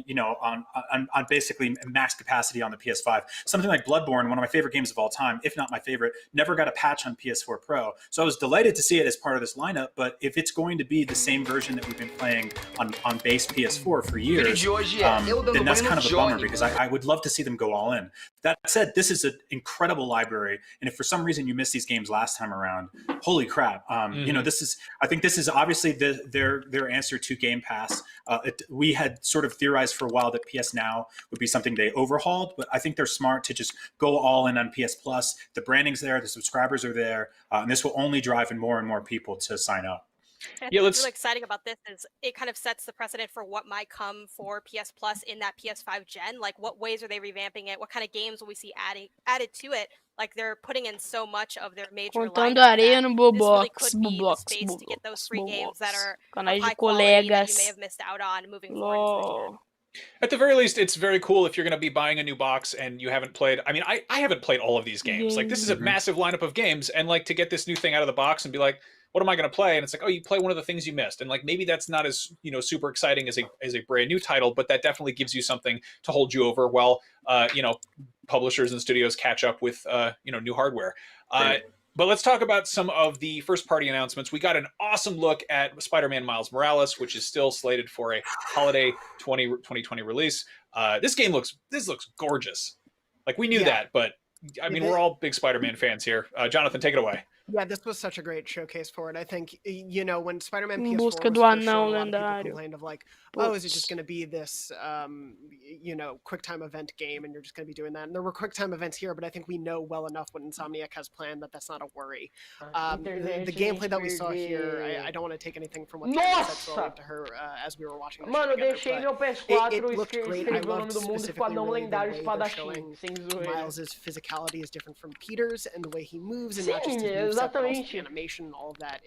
basically max capacity on the PS5? Something like Bloodborne, one of my favorite games of all time, if not my favorite, never got a patch on PS4 Pro. So I was delighted to see it as part of this lineup. But if it's going to be the same version that we've been playing on base PS4 for years, then that's kind of a bummer, because I would love to see them go all in. That said, this is an incredible library, and if for some reason you missed these games last time around, holy crap! You know, I think this is obviously their answer to Game Pass. We had sort of theorized for a while that PS Now would be something they overhauled, but I think they're smart to just go all in on PS Plus. The branding's there, the subscribers are there, and this will only drive in more and more people to sign up. I think what's really exciting about this is it kind of sets the precedent for what might come for PS Plus in that PS5 gen. Like, what ways are they revamping it? What kind of games will we see added to it? Like, they're putting in so much of their major Contando lineup areia no Bobox, this really could be the space to get those free games that are canais of high de quality that you colegas. may have missed out on moving forward into the gen. At the very least, it's very cool if you're going to be buying a new box and you haven't played. I mean, I haven't played all of these games. Like, this is a massive lineup of games, and like to get this new thing out of the box and be like, what am I going to play? And it's like, oh, you play one of the things you missed. And like, maybe that's not as, super exciting as a brand new title, but that definitely gives you something to hold you over while, publishers and studios catch up with, new hardware. But let's talk about some of the first party announcements. We got an awesome look at Spider-Man Miles Morales, which is still slated for a holiday 2020 release. This looks gorgeous. Like, we knew that, but I mean, we're all big Spider-Man fans here. Jonathan, take it away. Yeah, this was such a great showcase for it. I think, when Spider-Man Em PS4 busca was do first shown, anão a lot of people lendário. complained of like, oh, is it Putz. just going to be this, quick time event game and you're just going to be doing that? And there were quick time events here, but I think we know well enough what Insomniac has planned that that's not a worry. The gameplay that we saw here, I don't want to take anything from what Tammy said, so I'll leave to her as we were watching the show Mano, eu together, deixei but meu PS4 it looked great. I escrever o loved nome do mundo specifically Esquadrão really the Lendário way they're Espadachim, showing sem zoeira. Miles's physicality is different from Peter's, and the way he moves, and Sim, not just his moveset, but also the exatamente. animation, all of that.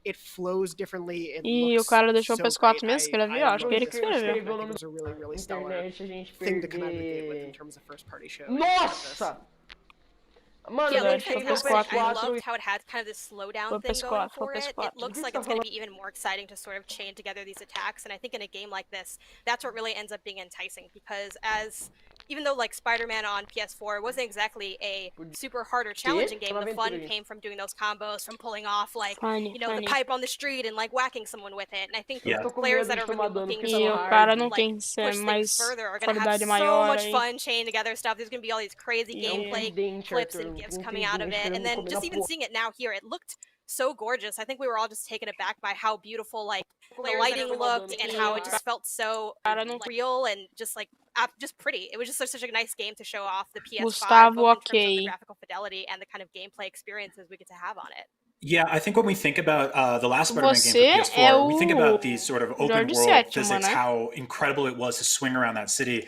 It flows differently. It E o looks cara deixou o so PS4 great. mesmo escrever? I Acho que ele que escreveu. I think it was a really, really stellar Internet, a gente thing to come out of the gate with in perder. terms of first party show. Nossa! Mano, Yeah, eu like deixei for meu PS4, I PS4 loved how it had kind of this slowdown thing going for it. It looks like it's going to be even more exciting to sort of chain together these attacks, and I think in a game like this, that's what really ends up being enticing, because even though like Spider-Man on PS4 wasn't exactly a super hard or challenging game, the fun came from doing those combos, from pulling off like the pipe on the street and like whacking someone with it. And I think players that are really looking E o to cara não like tem push things mais further are going to have qualidade so maior much aí. fun chain together stuff. There's going to be all these crazy gameplay clips and gifs coming out of it, and then just even seeing it now here, it looked so gorgeous. I think we were all just taken aback by how beautiful like the lighting looked and how it just felt so real and just like just pretty. It was just such a nice game to show off the PS5 Gustavo, both in terms of the ok. graphical fidelity and the kind of gameplay experiences we get to have on it. Yeah, I think when we think about the last Spider-Man game Você for PS4, é we think about the sort of open Jorge world Sétimo, physics, né? how incredible it was to swing around that city.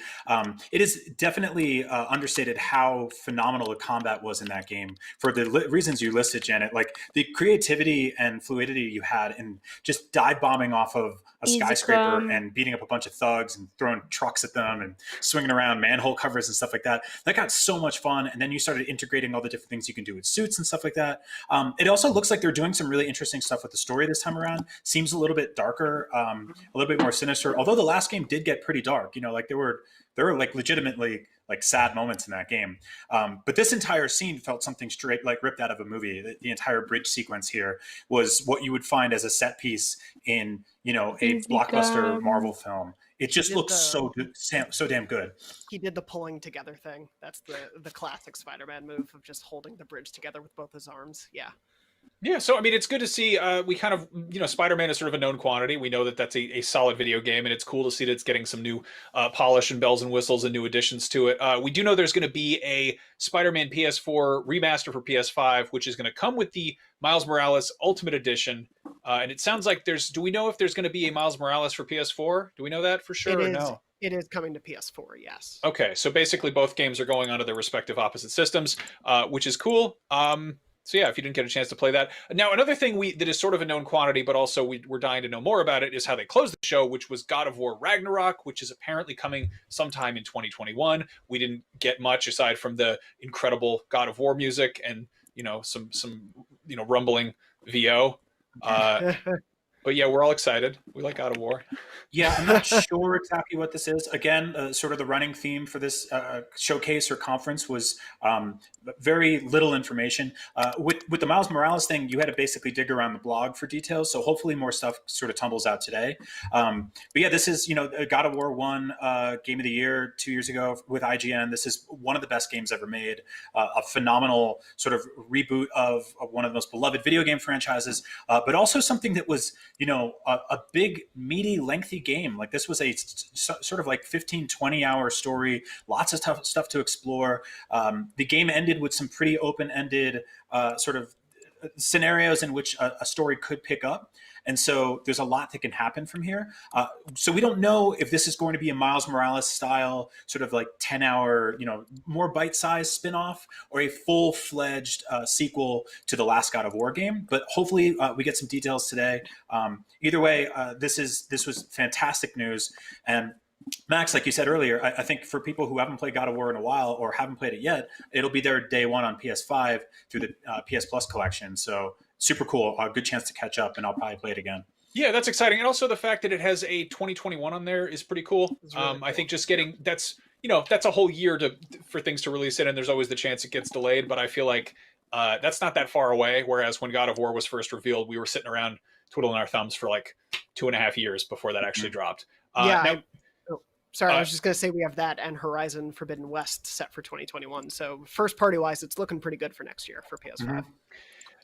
It is definitely understated how phenomenal the combat was in that game for the reasons you listed, Janet. Like the creativity and fluidity you had in just dive bombing off of a skyscraper and beating up a bunch of thugs and throwing trucks at them and swinging around manhole covers and stuff like that. That got so much fun. And then you started integrating all the different things you can do with suits and stuff like that. It also looks like they're doing some really interesting stuff with the story this time around. Seems a little bit darker, a little bit more sinister. Although the last game did get pretty dark, like there were like legitimately like sad moments in that game. But this entire scene felt something straight like ripped out of a movie. The entire bridge sequence here was what you would find as a set piece in a blockbuster Marvel film. It just looks so damn good. He did the pulling together thing. That's the classic Spider-Man move of just holding the bridge together with both his arms. Yeah. Yeah, so I mean, it's good to see. We kind of, Spider-Man is sort of a known quantity. We know that that's a solid video game, and it's cool to see that it's getting some new polish and bells and whistles and new additions to it. We do know there's going to be a Spider-Man PS4 remaster for PS5, which is going to come with the Miles Morales Ultimate Edition. And it sounds like do we know if there's going to be a Miles Morales for PS4? Do we know that for sure or no? It is coming to PS4, yes. Okay, so basically both games are going onto their respective opposite systems, which is cool. So yeah, if you didn't get a chance to play that. Now, another thing that is sort of a known quantity, but also we're dying to know more about it, is how they closed the show, which was God of War Ragnarok, which is apparently coming sometime in 2021. We didn't get much aside from the incredible God of War music and some rumbling VO. But yeah, we're all excited. We like God of War. Yeah, I'm not sure exactly what this is. Again, sort of the running theme for this showcase or conference was very little information. With the Miles Morales thing, you had to basically dig around the blog for details. So hopefully more stuff sort of tumbles out today. But yeah, this is, God of War won Game of the Year 2 years ago with IGN. This is one of the best games ever made. A phenomenal sort of reboot of one of the most beloved video game franchises, but also something that was, a big, meaty, lengthy game. Like this was a sort of like 15, 20-hour story, lots of stuff to explore. The game ended with some pretty open-ended sort of scenarios in which a story could pick up. And so there's a lot that can happen from here. So we don't know if this is going to be a Miles Morales style, sort of like 10-hour, more bite-sized spin-off, or a full-fledged sequel to the last God of War game. But hopefully we get some details today. Either way, this was fantastic news. And Max, like you said earlier, I think for people who haven't played God of War in a while or haven't played it yet, it'll be their day one on PS5 through the PS Plus collection. So super cool. A good chance to catch up, and I'll probably play it again. Yeah, that's exciting. And also the fact that it has a 2021 on there is pretty cool. Really cool. I think just getting that's a whole year for things to release it, and there's always the chance it gets delayed. But I feel like that's not that far away. Whereas when God of War was first revealed, we were sitting around twiddling our thumbs for like 2.5 years before that actually dropped. I was just going to say we have that and Horizon Forbidden West set for 2021. So first party wise, it's looking pretty good for next year for PS5.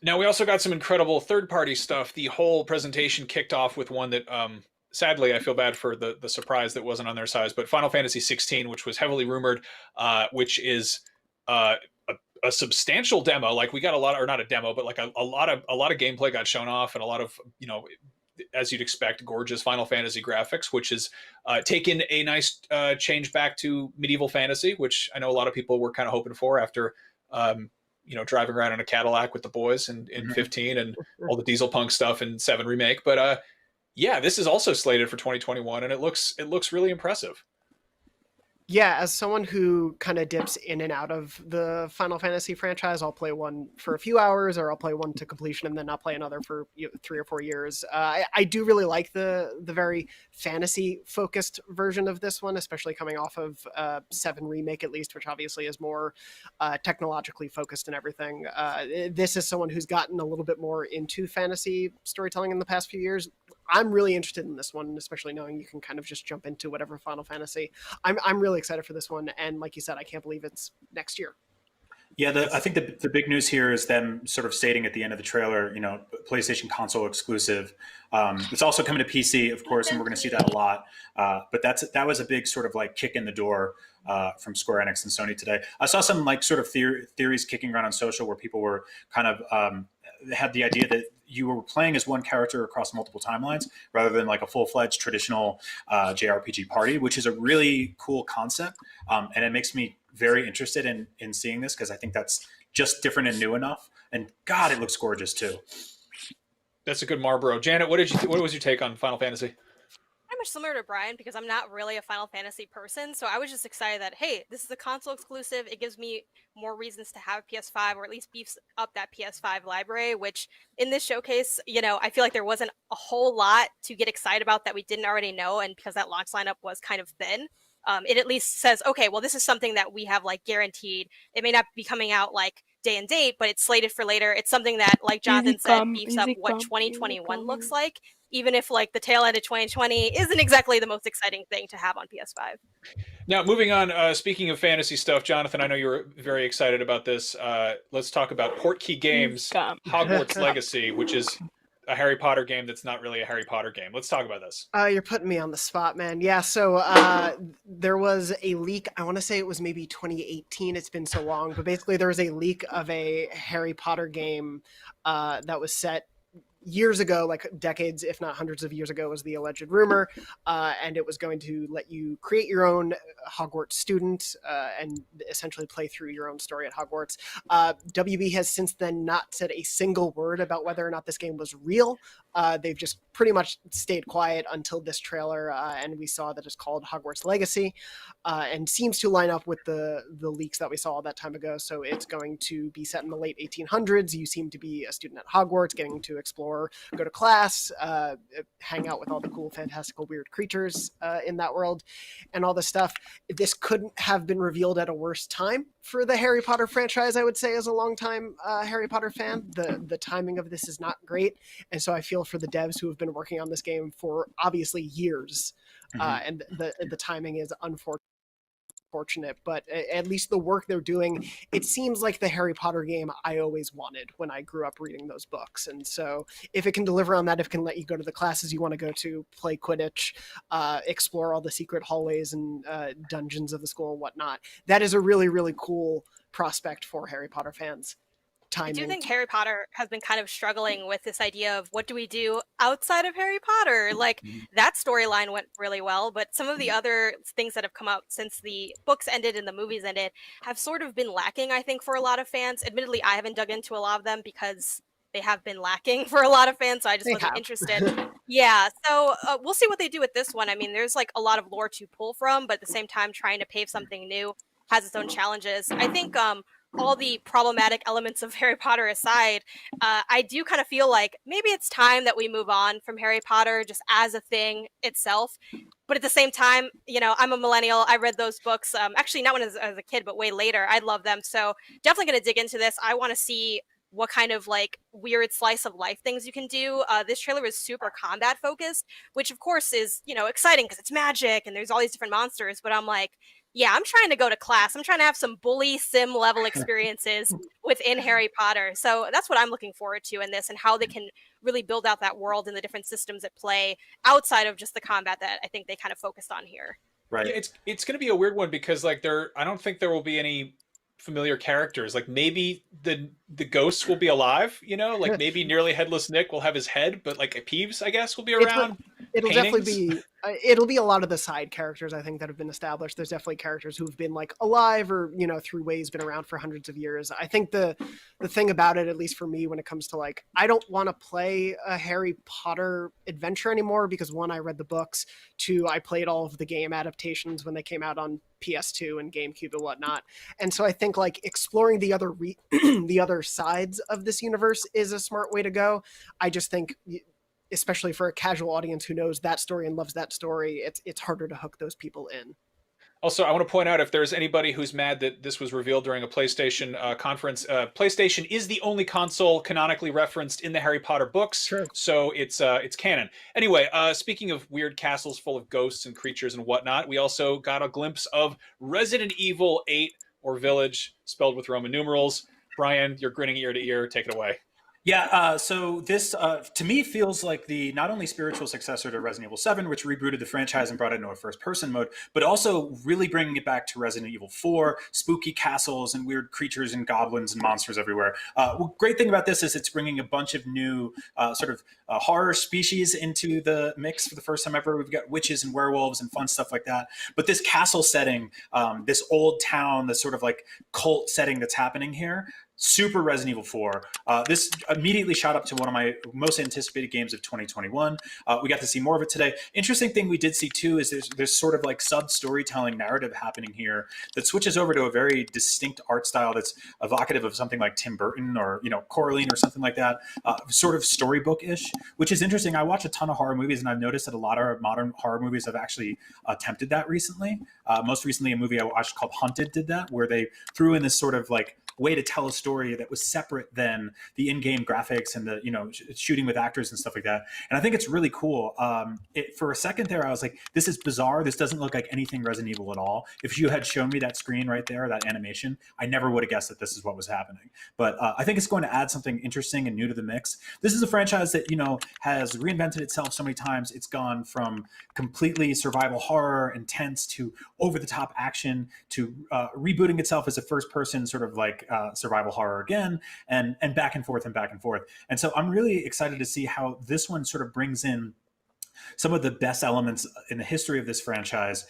Now, we also got some incredible third-party stuff. The whole presentation kicked off with one that, sadly, I feel bad for the surprise that wasn't on their size, but Final Fantasy 16, which was heavily rumored, which is a substantial demo. Like, we got a lot, or not a demo, but like a lot of gameplay got shown off, and a lot of, as you'd expect, gorgeous Final Fantasy graphics, which is taken a nice change back to medieval fantasy, which I know a lot of people were kind of hoping for after driving around in a Cadillac with the boys in 15 and all the diesel punk stuff in 7 remake. But yeah, this is also slated for 2021, and it looks really impressive. Yeah, as someone who kind of dips in and out of the Final Fantasy franchise, I'll play one for a few hours, or I'll play one to completion and then not play another for 3 or 4 years. I do really like the very fantasy focused version of this one, especially coming off of 7 remake at least, which obviously is more technologically focused and everything. This is someone who's gotten a little bit more into fantasy storytelling in the past few years. I'm really interested in this one, especially knowing you can kind of just jump into whatever Final Fantasy. I'm really excited for this one, and like you said, I can't believe it's next year. Yeah, I think the big news here is them sort of stating at the end of the trailer, PlayStation console exclusive. It's also coming to PC, of course, and we're going to see that a lot. But that was a big sort of like kick in the door from Square Enix and Sony today. I saw some like sort of theories kicking around on social where people were kind of had the idea that you were playing as one character across multiple timelines rather than like a full-fledged traditional JRPG party, which is a really cool concept. And it makes me very interested in seeing this because I think that's just different and new enough. And God, it looks gorgeous too. That's a good Marlboro. Janet, what was your take on Final Fantasy? Much similar to Brian because I'm not really a Final Fantasy person, so I was just excited that, hey, this is a console exclusive. It gives me more reasons to have PS5, or at least beefs up that PS5 library, which in this showcase, I feel like there wasn't a whole lot to get excited about that we didn't already know, and because that launch lineup was kind of thin, it at least says, okay, well, this is something that we have like guaranteed. It may not be coming out like day and date, but it's slated for later. It's something that, like Jonathan said, beefs up what 2021 looks like, even if like the tail end of 2020 isn't exactly the most exciting thing to have on PS5. Now, moving on, speaking of fantasy stuff, Jonathan, I know you're very excited about this. Let's talk about Portkey Games' Hogwarts Legacy, which is a Harry Potter game that's not really a Harry Potter game. Let's talk about this. You're putting me on the spot, man. Yeah, so there was a leak. I want to say it was maybe 2018. It's been so long. But basically, there was a leak of a Harry Potter game that was set years ago, like decades, if not hundreds of years ago, was the alleged rumor, and it was going to let you create your own Hogwarts student and essentially play through your own story at Hogwarts. WB has since then not said a single word about whether or not this game was real. They've just pretty much stayed quiet until this trailer, and we saw that it's called Hogwarts Legacy, and seems to line up with the leaks that we saw that time ago. So it's going to be set in the late 1800s. You seem to be a student at Hogwarts, getting to explore, go to class, hang out with all the cool, fantastical, weird creatures in that world, and all this stuff. This couldn't have been revealed at a worse time for the Harry Potter franchise, I would say, as a longtime Harry Potter fan. The timing of this is not great, and so I feel for the devs who have been working on this game for obviously years, and the timing is unfortunate, but at least the work they're doing, it seems like the Harry Potter game I always wanted when I grew up reading those books. And so if it can deliver on that, if it can let you go to the classes you want to go to, play Quidditch, explore all the secret hallways and dungeons of the school and whatnot, that is a really, really cool prospect for Harry Potter fans. I do think Harry Potter has been kind of struggling with this idea of what do we do outside of Harry Potter? Like, that storyline went really well, but some of the other things that have come out since the books ended and the movies ended have sort of been lacking, I think, for a lot of fans. Admittedly, I haven't dug into a lot of them because they have been lacking for a lot of fans, so I just wasn't interested. Yeah, so we'll see what they do with this one. I mean, there's like a lot of lore to pull from, but at the same time, trying to pave something new has its own challenges. I think all the problematic elements of Harry Potter aside, I do kind of feel like maybe it's time that we move on from Harry Potter just as a thing itself. But at the same time, I'm a millennial. I read those books, actually not when I was a kid, but way later. I love them. So definitely going to dig into this. I want to see what kind of like weird slice of life things you can do. This trailer is super combat focused, which of course is, exciting because it's magic and there's all these different monsters. But I'm like, Yeah, I'm trying to go to class. I'm trying to have some bully sim level experiences within Harry Potter. So that's what I'm looking forward to in this, and how they can really build out that world and the different systems at play outside of just the combat that I think they kind of focused on here. Right. Yeah, it's going to be a weird one because like I don't think there will be any familiar characters. Like maybe the ghosts will be alive, you know? Like maybe nearly headless Nick will have his head, but like Peeves, I guess, will be around. It'll definitely be it'll be a lot of the side characters, I think, that have been established. There's definitely characters who've been like alive or, you know, through ways been around for hundreds of years. I think the thing about it, at least for me, when it comes to like, I don't want to play a Harry Potter adventure anymore because one, I read the books, two, I played all of the game adaptations when they came out on PS2 and GameCube and whatnot. And so I think like exploring the other the other sides of this universe is a smart way to go. I just think, especially for a casual audience who knows that story and loves that story, it's harder to hook those people in. Also, I want to point out, if there's anybody who's mad that this was revealed during a PlayStation conference, PlayStation is the only console canonically referenced in the Harry Potter books, True. So it's canon. Anyway, speaking of weird castles full of ghosts and creatures and whatnot, we also got a glimpse of Resident Evil 8, or Village, spelled with Roman numerals. Brian, you're grinning ear to ear. Take it away. Yeah, so this, to me, feels like the not only spiritual successor to Resident Evil 7, which rebooted the franchise and brought it into a first-person mode, but also really bringing it back to Resident Evil 4, spooky castles and weird creatures and goblins and monsters everywhere. Great thing about this is it's bringing a bunch of new horror species into the mix for the first time ever. We've got witches and werewolves and fun stuff like that. But this castle setting, this old town, this sort of like cult setting that's happening here, super Resident Evil 4. This immediately shot up to one of my most anticipated games of 2021. We got to see more of it today. Interesting thing we did see too is there's sort of like sub-storytelling narrative happening here that switches over to a very distinct art style that's evocative of something like Tim Burton or, you know, Coraline or something like that, sort of storybook-ish, which is interesting. I watch a ton of horror movies and I've noticed that a lot of modern horror movies have actually attempted that recently. Most recently, a movie I watched called Hunted did that, where they threw in this sort of like way to tell a story that was separate than the in-game graphics and the, you know, shooting with actors and stuff like that. And I think it's really cool. For a second there, I was like, this is bizarre. This doesn't look like anything Resident Evil at all. If you had shown me that screen right there, that animation, I never would have guessed that this is what was happening. But I think it's going to add something interesting and new to the mix. This is a franchise that, you know, has reinvented itself so many times. It's gone from completely survival horror, intense, to over-the-top action, to rebooting itself as a first-person sort of like survival horror again, and back and forth and back and forth. And so I'm really excited to see how this one sort of brings in some of the best elements in the history of this franchise,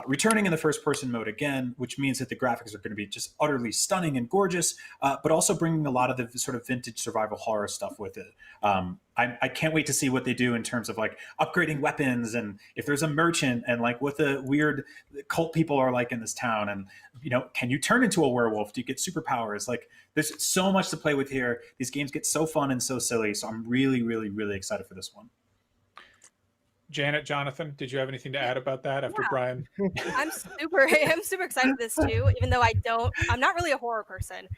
returning in the first person mode again, which means that the graphics are going to be just utterly stunning and gorgeous, but also bringing a lot of the sort of vintage survival horror stuff with it. I can't wait to see what they do in terms of like upgrading weapons, and if there's a merchant, and like what the weird cult people are like in this town. And, you know, can you turn into a werewolf? Do you get superpowers? Like, there's so much to play with here. These games get so fun and so silly. So I'm really, really, really excited for this one. Janet, Jonathan, did you have anything to add about that after Brian? I'm super excited for this too, even though I'm not really a horror person.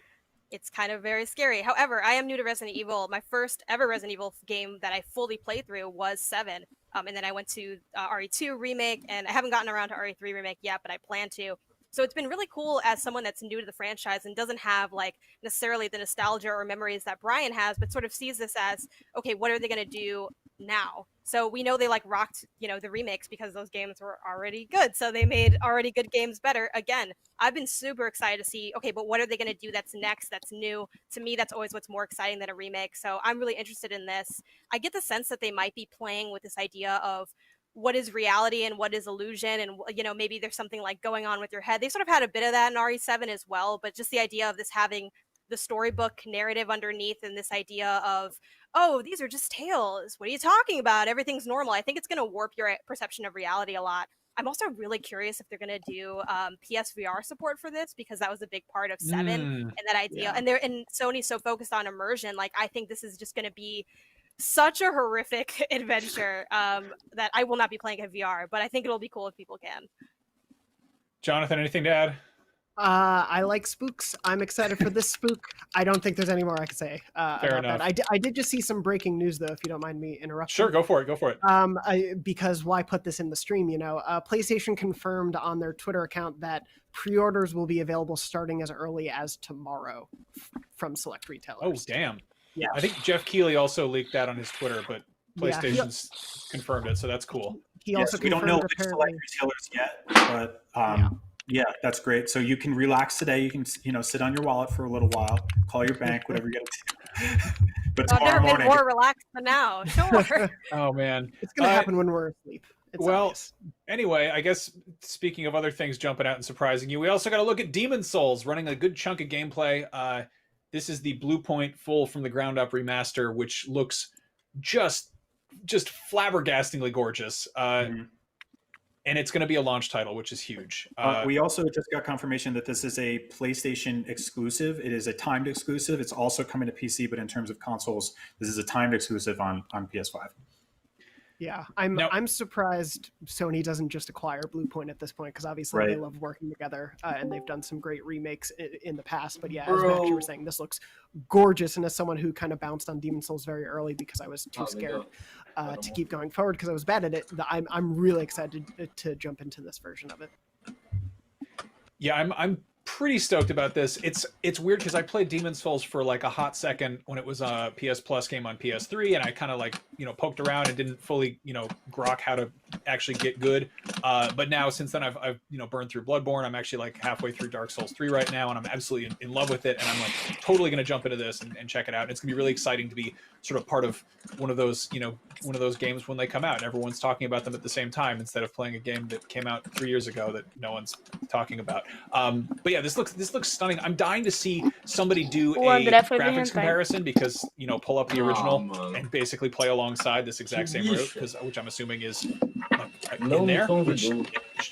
It's kind of very scary. However, I am new to Resident Evil. My first ever Resident Evil game that I fully played through was 7. And then I went to RE2 Remake, and I haven't gotten around to RE3 Remake yet, but I plan to. So it's been really cool as someone that's new to the franchise and doesn't have like necessarily the nostalgia or memories that Brian has, but sort of sees this as, okay, what are they going to do now? So we know they like rocked, you know, the remakes because those games were already good. So they made already good games better. Again, I've been super excited to see, okay, but what are they going to do that's next, that's new? To me, that's always what's more exciting than a remake. So I'm really interested in this. I get the sense that they might be playing with this idea of what is reality and what is illusion, and, you know, maybe there's something like going on with your head. They sort of had a bit of that in RE7 as well, but just the idea of this having the storybook narrative underneath, and this idea of, oh, these are just tales. What are you talking about? Everything's normal. I think it's going to warp your perception of reality a lot. I'm also really curious if they're going to do PSVR support for this, because that was a big part of 7 and that idea. Yeah. And Sony's so focused on immersion. Like, I think this is just going to be such a horrific adventure that I will not be playing in VR, but I think it'll be cool if people can. Jonathan, anything to add? I like spooks. I'm excited for this spook. I don't think there's any more I can say about that. I did just see some breaking news, though, if you don't mind me interrupting. Sure, go for it. Because why put this in the stream, PlayStation confirmed on their Twitter account that pre-orders will be available starting as early as tomorrow from select retailers. Oh, damn. Yeah. I think Jeff Keighley also leaked that on his Twitter, but PlayStation's confirmed it, so that's cool. He also we don't know which select retailers yet, but yeah, that's great. So you can relax today. You can, sit on your wallet for a little while, call your bank, whatever you got to do. But I've tomorrow never been morning, more relaxed than now. Sure. Oh man, it's gonna happen when we're asleep. It's obvious. Anyway, I guess speaking of other things jumping out and surprising you, we also got to look at Demon's Souls running a good chunk of gameplay. This is the Bluepoint full from the ground up remaster, which looks just flabbergastingly gorgeous. And it's going to be a launch title, which is huge. We also just got confirmation that this is a PlayStation exclusive. It is a timed exclusive. It's also coming to PC, but in terms of consoles, this is a timed exclusive on PS5. Yeah, I'm surprised Sony doesn't just acquire Bluepoint at this point, because obviously they love working together and they've done some great remakes in the past. But yeah, as Max, you were saying, this looks gorgeous. And as someone who kind of bounced on Demon's Souls very early because I was too scared to keep going forward because I was bad at it, I'm really excited to jump into this version of it. Yeah, I'm pretty stoked about this. It's weird because I played Demon's Souls for like a hot second when it was a PS Plus game on PS3, and I kind of poked around and didn't fully grok how to actually get good. But now since then I've burned through Bloodborne. I'm actually like halfway through Dark Souls 3 right now, and I'm absolutely in love with it. And I'm like totally gonna jump into this and check it out. And it's gonna be really exciting to be sort of part of one of those games when they come out and everyone's talking about them at the same time instead of playing a game that came out 3 years ago that no one's talking about. But yeah, this looks stunning. I'm dying to see somebody do a graphics comparison because pull up the original and basically play alongside this exact same route, which I'm assuming is in there, which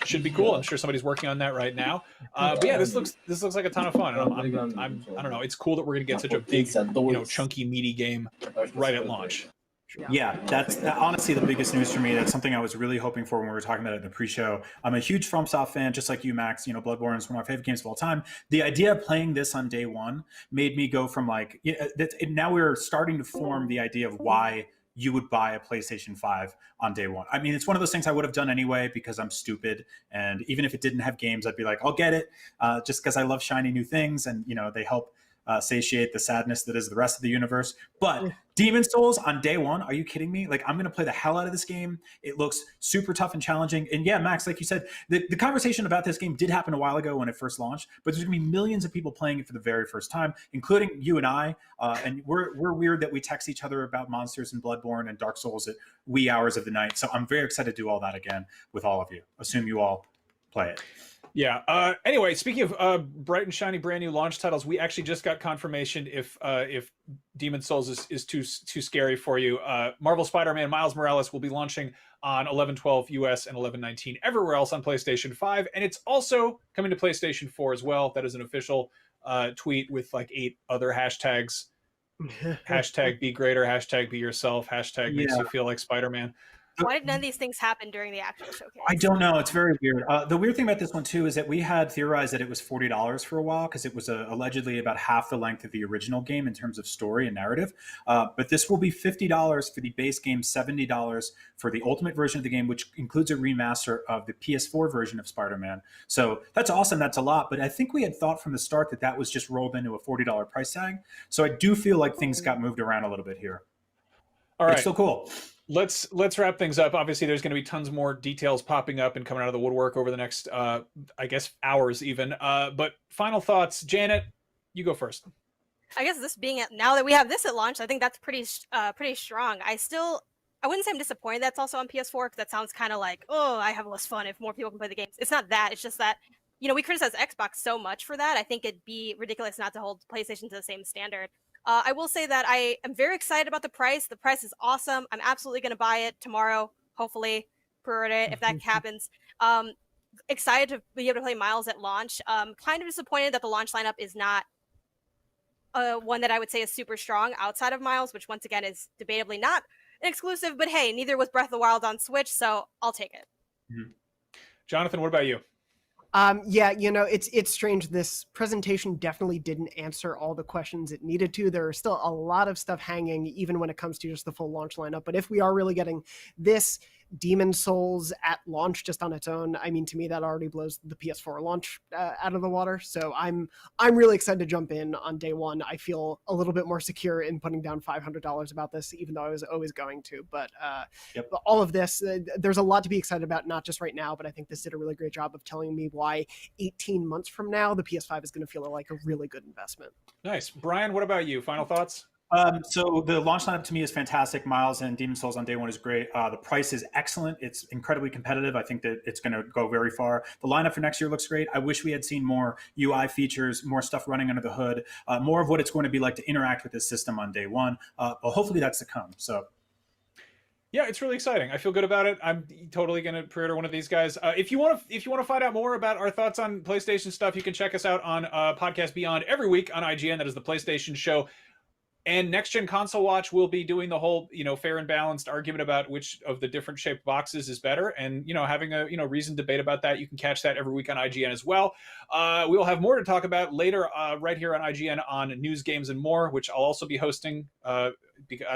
should be cool. I'm sure somebody's working on that right now. But yeah, this looks like a ton of fun. And I don't know. It's cool that we're gonna get such a big, chunky, meaty game right at launch. Yeah, that's honestly the biggest news for me. That's something I was really hoping for when we were talking about it in the pre-show. I'm a huge FromSoft fan, just like you, Max. Bloodborne is one of my favorite games of all time. The idea of playing this on day one made me go from now we're starting to form the idea of why you would buy a PlayStation 5 on day one. I mean, it's one of those things I would have done anyway because I'm stupid. And even if it didn't have games, I'd be like, I'll get it just because I love shiny new things. And, they help satiate the sadness that is the rest of the universe. But Demon's Souls on day one, are you kidding me? Like, I'm going to play the hell out of this game. It looks super tough and challenging. And yeah, Max, like you said, the conversation about this game did happen a while ago when it first launched, but there's going to be millions of people playing it for the very first time, including you and I. And we're weird that we text each other about monsters and Bloodborne and Dark Souls at wee hours of the night. So I'm very excited to do all that again with all of you. Assume you all play it. Yeah. Anyway, speaking of bright and shiny brand new launch titles, we actually just got confirmation if Demon's Souls is too scary for you. Marvel Spider-Man Miles Morales will be launching on 11/12 US and 11/19 everywhere else on PlayStation 5, and it's also coming to PlayStation 4 as well. That is an official tweet with like 8 other hashtags. Hashtag be greater, hashtag be yourself, hashtag makes you feel like Spider-Man. Why did none of these things happen during the actual showcase? I don't know. It's very weird. The weird thing about this one, too, is that we had theorized that it was $40 for a while because it was allegedly about half the length of the original game in terms of story and narrative. But this will be $50 for the base game, $70 for the ultimate version of the game, which includes a remaster of the PS4 version of Spider-Man. So that's awesome. That's a lot. But I think we had thought from the start that was just rolled into a $40 price tag. So I do feel like things got moved around a little bit here. All right. It's still cool. Let's wrap things up. Obviously, there's going to be tons more details popping up and coming out of the woodwork over the next, I guess, hours even. But final thoughts, Janet, you go first. I guess this being now that we have this at launch, I think that's pretty strong. I wouldn't say I'm disappointed that's also on PS4 because that sounds kind of like, oh, I have less fun if more people can play the games. It's not that. It's just that we criticize Xbox so much for that. I think it'd be ridiculous not to hold PlayStation to the same standard. I will say that I am very excited about the price. The price is awesome. I'm absolutely going to buy it tomorrow, hopefully, pre-order it if that happens. Excited to be able to play Miles at launch. Kind of disappointed that the launch lineup is not one that I would say is super strong outside of Miles, which once again is debatably not an exclusive. But hey, neither was Breath of the Wild on Switch, so I'll take it. Jonathan, what about you? Yeah, it's strange. This presentation definitely didn't answer all the questions it needed to. There are still a lot of stuff hanging, even when it comes to just the full launch lineup. But if we are really getting this Demon Souls at launch just on its own, I mean, to me that already blows the PS4 launch out of the water. So I'm really excited to jump in on day one. I feel a little bit more secure in putting down $500 about this, even though I was always going to. But but all of this, there's a lot to be excited about, not just right now, but I think this did a really great job of telling me why 18 months from now the PS5 is going to feel like a really good investment. Nice. Brian, what about you? Final thoughts? So the launch lineup to me is fantastic. Miles and Demon Souls on day one is great. The price is excellent. It's incredibly competitive. I think that it's going to go very far. The lineup for next year looks great. I wish we had seen more UI features, more stuff running under the hood, more of what it's going to be like to interact with this system on day one. But hopefully that's to come. So. Yeah, it's really exciting. I feel good about it. I'm totally going to pre-order one of these guys. If you want to find out more about our thoughts on PlayStation stuff, you can check us out on Podcast Beyond every week on IGN. That is the PlayStation Show. And Next Gen Console Watch will be doing the whole, fair and balanced argument about which of the different shaped boxes is better, and having a reasoned debate about that. You can catch that every week on IGN as well. We will have more to talk about later, right here on IGN on News, Games, and More, which I'll also be hosting. I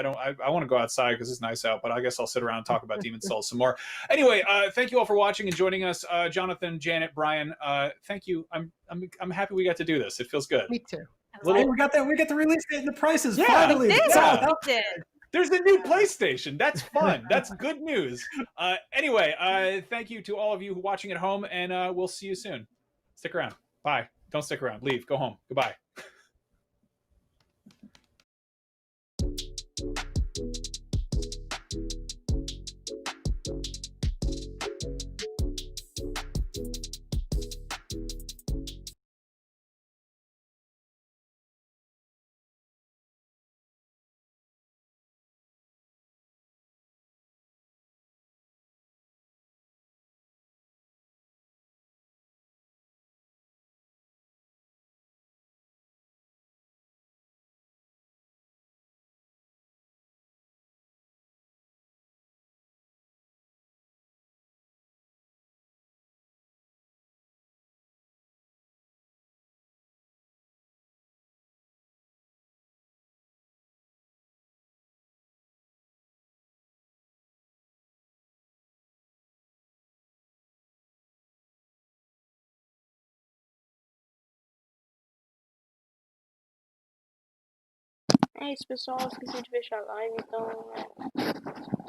want to go outside because it's nice out, but I guess I'll sit around and talk about Demon's Souls some more. Anyway, thank you all for watching and joining us, Jonathan, Janet, Brian. Thank you. I'm happy we got to do this. It feels good. Me too. We got the release date and the prices. Yeah, finally. There's a new PlayStation. That's fun. That's good news. Anyway, thank you to all of you watching at home, and we'll see you soon. Stick around. Bye. Don't stick around. Leave. Go home. Goodbye. É isso, pessoal. Esqueci de fechar a live, então.